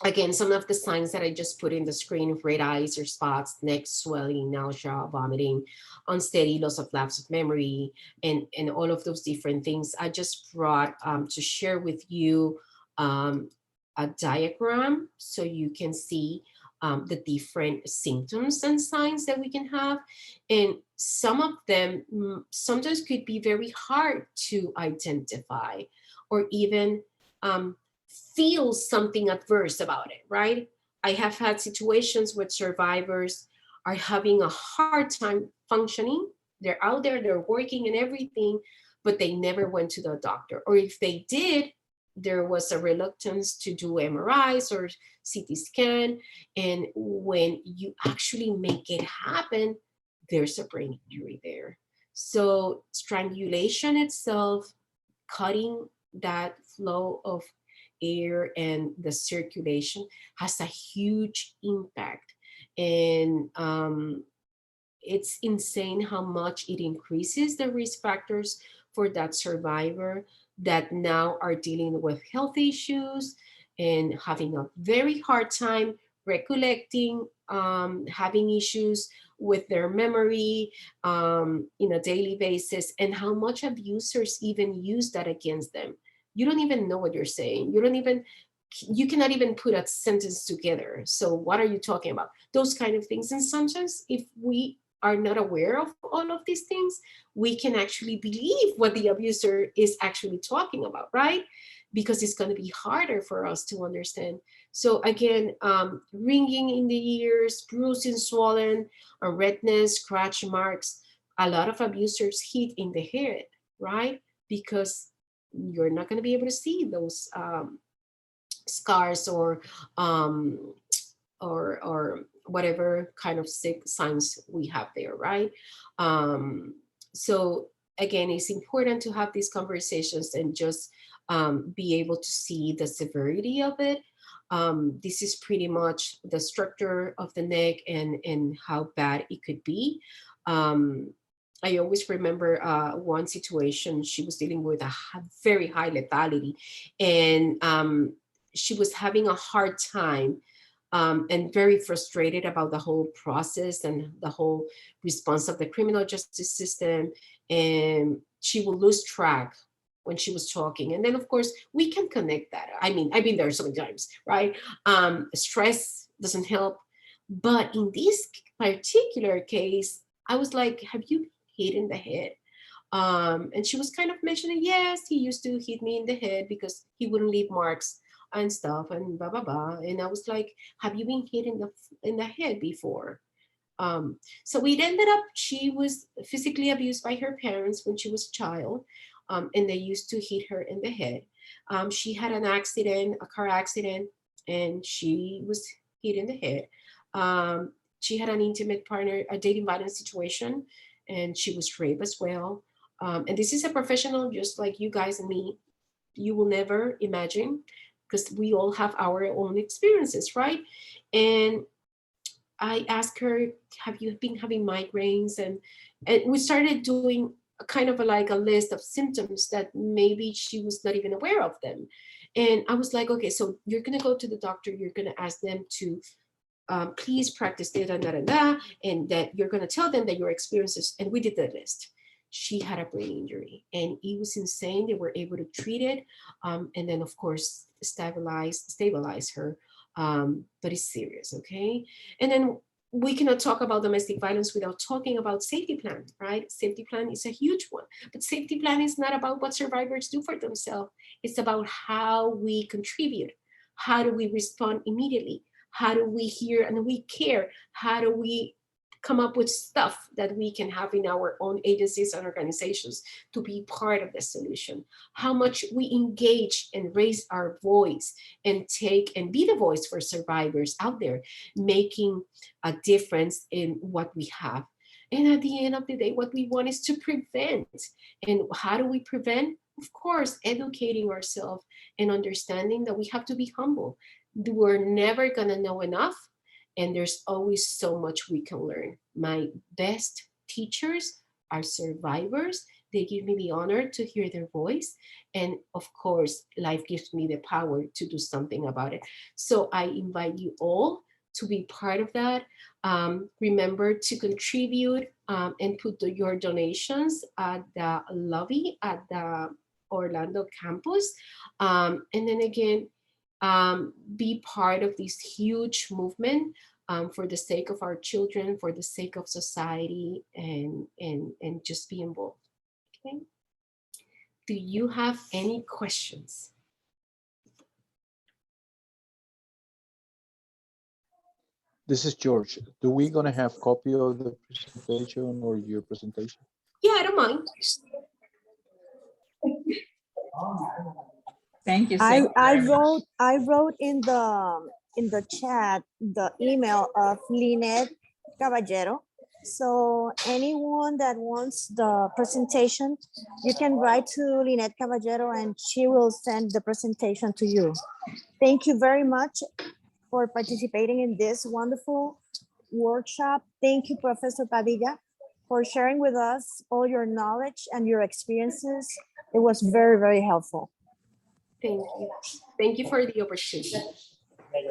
again, some of the signs that I just put in the screen: red eyes or spots, neck swelling, nausea, vomiting, unsteady, loss of lapse of memory, and all of those different things. I just brought to share with you a diagram so you can see the different symptoms and signs that we can have. And some of them sometimes could be very hard to identify or even feel something adverse about it, right? I have had situations where survivors are having a hard time functioning. They're out there, they're working and everything, but they never went to the doctor. Or if they did, there was a reluctance to do MRIs or CT scan. And when you actually make it happen, there's a brain injury there. So strangulation itself, cutting that flow of air and the circulation, has a huge impact. And it's insane how much it increases the risk factors for that survivor that now are dealing with health issues and having a very hard time recollecting, having issues with their memory in a daily basis, and how much abusers even use that against them. you don't even know what you're saying. You cannot even put a sentence together. So what are you talking about? Those kind of things. And sometimes if we are not aware of all of these things, we can actually believe what the abuser is actually talking about, right? Because it's going to be harder for us to understand. So again, ringing in the ears, bruising, swollen, or redness, scratch marks. A lot of abusers hit in the head, right? Because you're not going to be able to see those scars or whatever kind of sick signs we have there, right? So again, it's important to have these conversations and just be able to see the severity of it. This is pretty much the structure of the neck and how bad it could be. I always remember one situation. She was dealing with a very high lethality, and she was having a hard time and very frustrated about the whole process and the whole response of the criminal justice system. And she will lose track when she was talking. And then, of course, we can connect that. I mean, I've been there so many times, right? Stress doesn't help. But in this particular case, I was like, have you been hit in the head? And she was kind of mentioning, yes, he used to hit me in the head because he wouldn't leave marks and stuff and blah, blah, blah. And I was like, have you been hit in the head before? So it ended up, she was physically abused by her parents when she was a child. And they used to hit her in the head. She had an accident, a car accident, and she was hit in the head. She had an intimate partner, a dating violence situation, and she was raped as well. And this is a professional just like you guys and me. You will never imagine, because we all have our own experiences, right? And I asked her, have you been having migraines? And we started doing kind of like a list of symptoms that maybe she was not even aware of them. And I was like, okay, so you're gonna go to the doctor, you're gonna ask them to please practice da, da, da, da, da, and that you're gonna tell them that your experiences, and we did the list. She had a brain injury and it was insane. They were able to treat it. And then of course, stabilize her. But it's serious, okay? And then we cannot talk about domestic violence without talking about safety plan, right? Safety plan is a huge one, but safety plan is not about what survivors do for themselves. It's about how we contribute. How do we respond immediately? How do we hear and we care? How do we come up with stuff that we can have in our own agencies and organizations to be part of the solution? How much we engage and raise our voice and take and be the voice for survivors out there, making a difference in what we have. And at the end of the day, what we want is to prevent. And how do we prevent? Of course, educating ourselves and understanding that we have to be humble. We're never gonna know enough. And there's always so much we can learn. My best teachers are survivors. They give me the honor to hear their voice. And of course, life gives me the power to do something about it. So I invite you all to be part of that. Remember to contribute and put your donations at the lobby at the Orlando campus. And then again, be part of this huge movement for the sake of our children, for the sake of society, and just be involved. Okay. Do you have any questions? This is George. Do we gonna have copy of the presentation or your presentation? Yeah, I don't mind. Thank you. I wrote in the chat the email of Lynette Caballero. So anyone that wants the presentation, you can write to Lynette Caballero and she will send the presentation to you. Thank you very much for participating in this wonderful workshop. Thank you, Professor Padilla, for sharing with us all your knowledge and your experiences. It was very, very helpful. Thank you. Thank you for the opportunity. Thank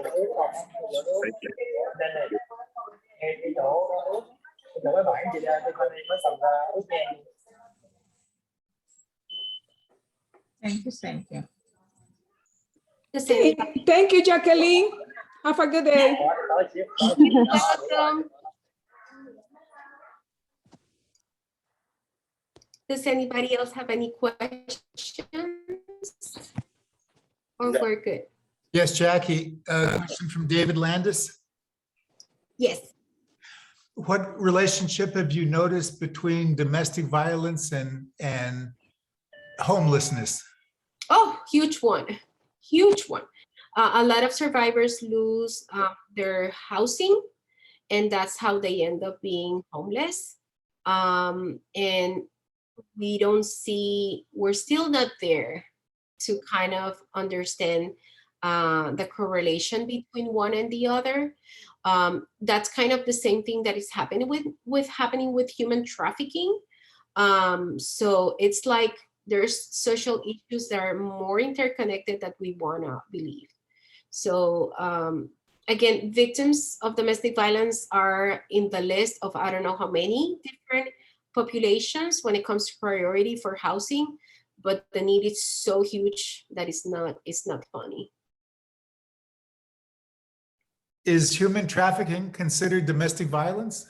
you. Does Okay, anybody- thank you, Jacqueline. Have a good day. You're welcome. Does anybody else have any questions? Or No. we're good? Yes, Jackie, a question from David Landis. Yes. What relationship have you noticed between domestic violence and homelessness? Oh, huge one, huge one. A lot of survivors lose their housing, and that's how they end up being homeless. And we don't see, we're still not there to kind of understand the correlation between one and the other. That's kind of the same thing that is happening with human trafficking. So it's like there's social issues that are more interconnected than we wanna believe. So again, victims of domestic violence are in the list of I don't know how many different populations when it comes to priority for housing, but the need is so huge that it's not funny. Is human trafficking considered domestic violence?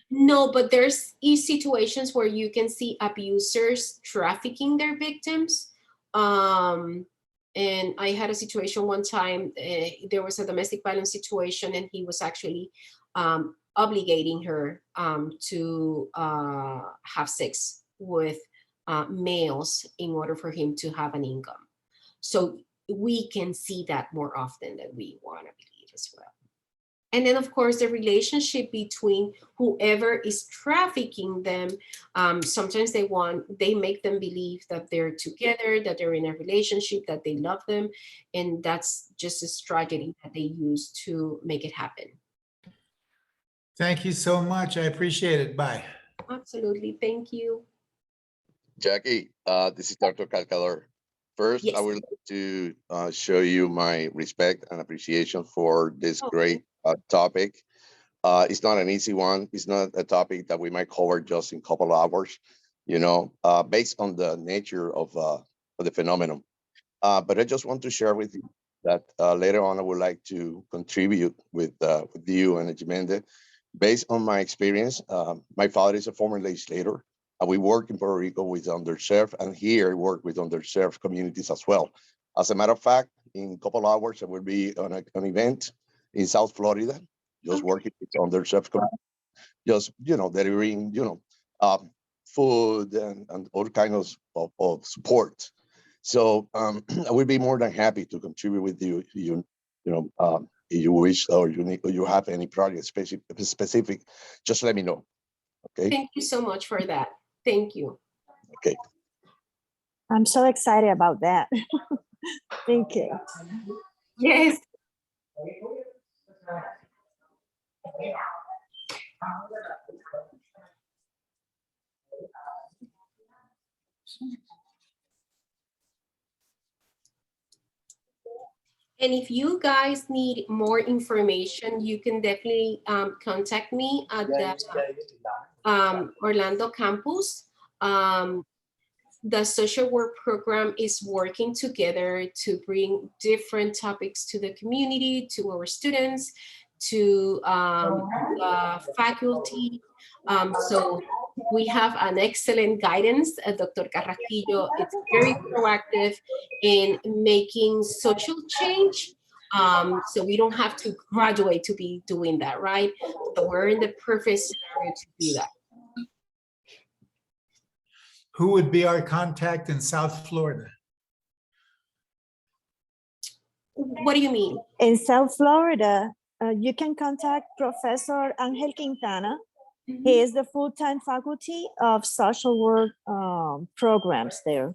No, but there's situations where you can see abusers trafficking their victims. And I had a situation one time, there was a domestic violence situation and he was actually obligating her to have sex with males in order for him to have an income. So we can see that more often than we want to believe as well. And then, of course, the relationship between whoever is trafficking them, sometimes they make them believe that they're together, that they're in a relationship, that they love them. And that's just a strategy that they use to make it happen. Thank you so much. I appreciate it. Bye. Absolutely. Thank you. Jackie, this is Dr. Calcador. First, Yes. I would like to show you my respect and appreciation for this Okay. great topic. It's not an easy one. It's not a topic that we might cover just in a couple of hours, based on the nature of the phenomenon. But I just want to share with you that later on, I would like to contribute with you and Jimende. Based on my experience, my father is a former legislator. We work in Puerto Rico with underserved, and here I work with underserved communities as well. As a matter of fact, in a couple of hours, I will be on an event in South Florida, just working with underserved communities, just, delivering, food and all kinds of support. So I will be more than happy to contribute with you, if you wish, or you have any project specific, just let me know. Okay. Thank you so much for that. Thank you. Okay. I'm so excited about that. Thank you. Yes. And if you guys need more information, you can definitely contact me at the Orlando campus. The social work program is working together to bring different topics to the community, to our students, to the faculty. So we have an excellent guidance. Dr. Carrasquillo is very proactive in making social change. So we don't have to graduate to be doing that, right? So we're in the perfect scenario to do that. Who would be our contact in South Florida? What do you mean? In South Florida, you can contact Professor Angel Quintana. He is the full-time faculty of social work programs there.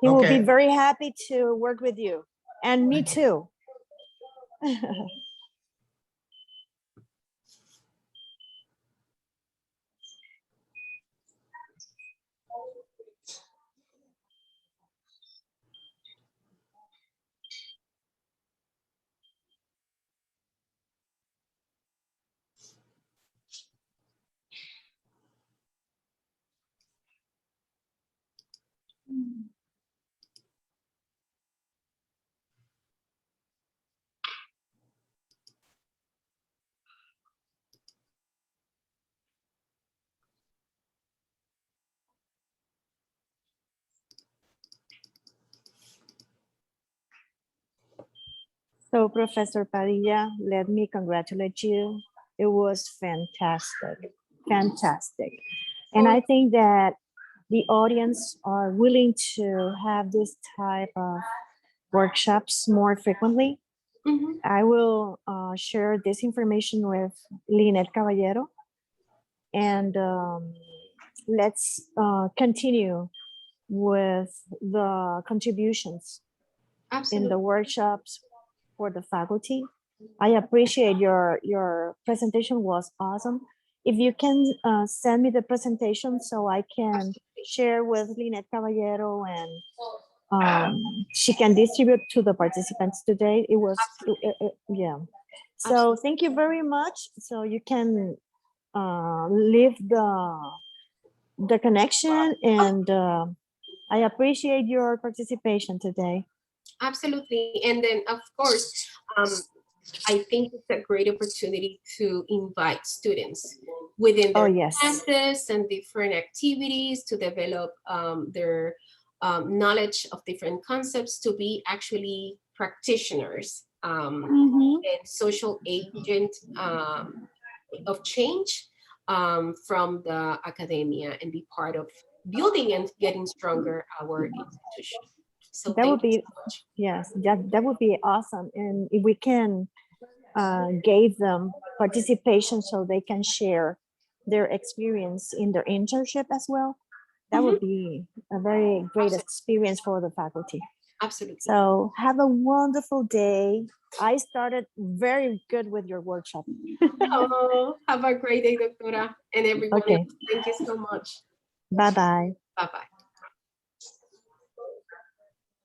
He will be Okay. very happy to work with you, and me too. So Professor Padilla, let me congratulate you. It was fantastic, fantastic. And I think that the audience are willing to have this type of workshops more frequently. Mhm. I will share this information with Lynette Caballero, and let's continue with the contributions in Absolutely. the workshops for the faculty. I appreciate your presentation was awesome. If you can send me the presentation so I can share with Lynette Caballero and she can distribute to the participants today. It was, yeah. So thank you very much. So you can leave the connection, and I appreciate your participation today. Absolutely. And then, of course, I think it's a great opportunity to invite students within Oh, their yes. classes and different activities to develop their knowledge of different concepts, to be actually practitioners Mhm. and social agent of change from the academia, and be part of building and getting stronger our institution. So That would thank you be, so much. yes, that would be awesome. And if we can give them participation so they can share their experience in their internship as well, that would be a very great experience for the faculty. Absolutely. So have a wonderful day. I started very good with your workshop. Oh, have a great day, Doctora, and everyone Okay. else. Thank you so much. Bye-bye. Bye-bye.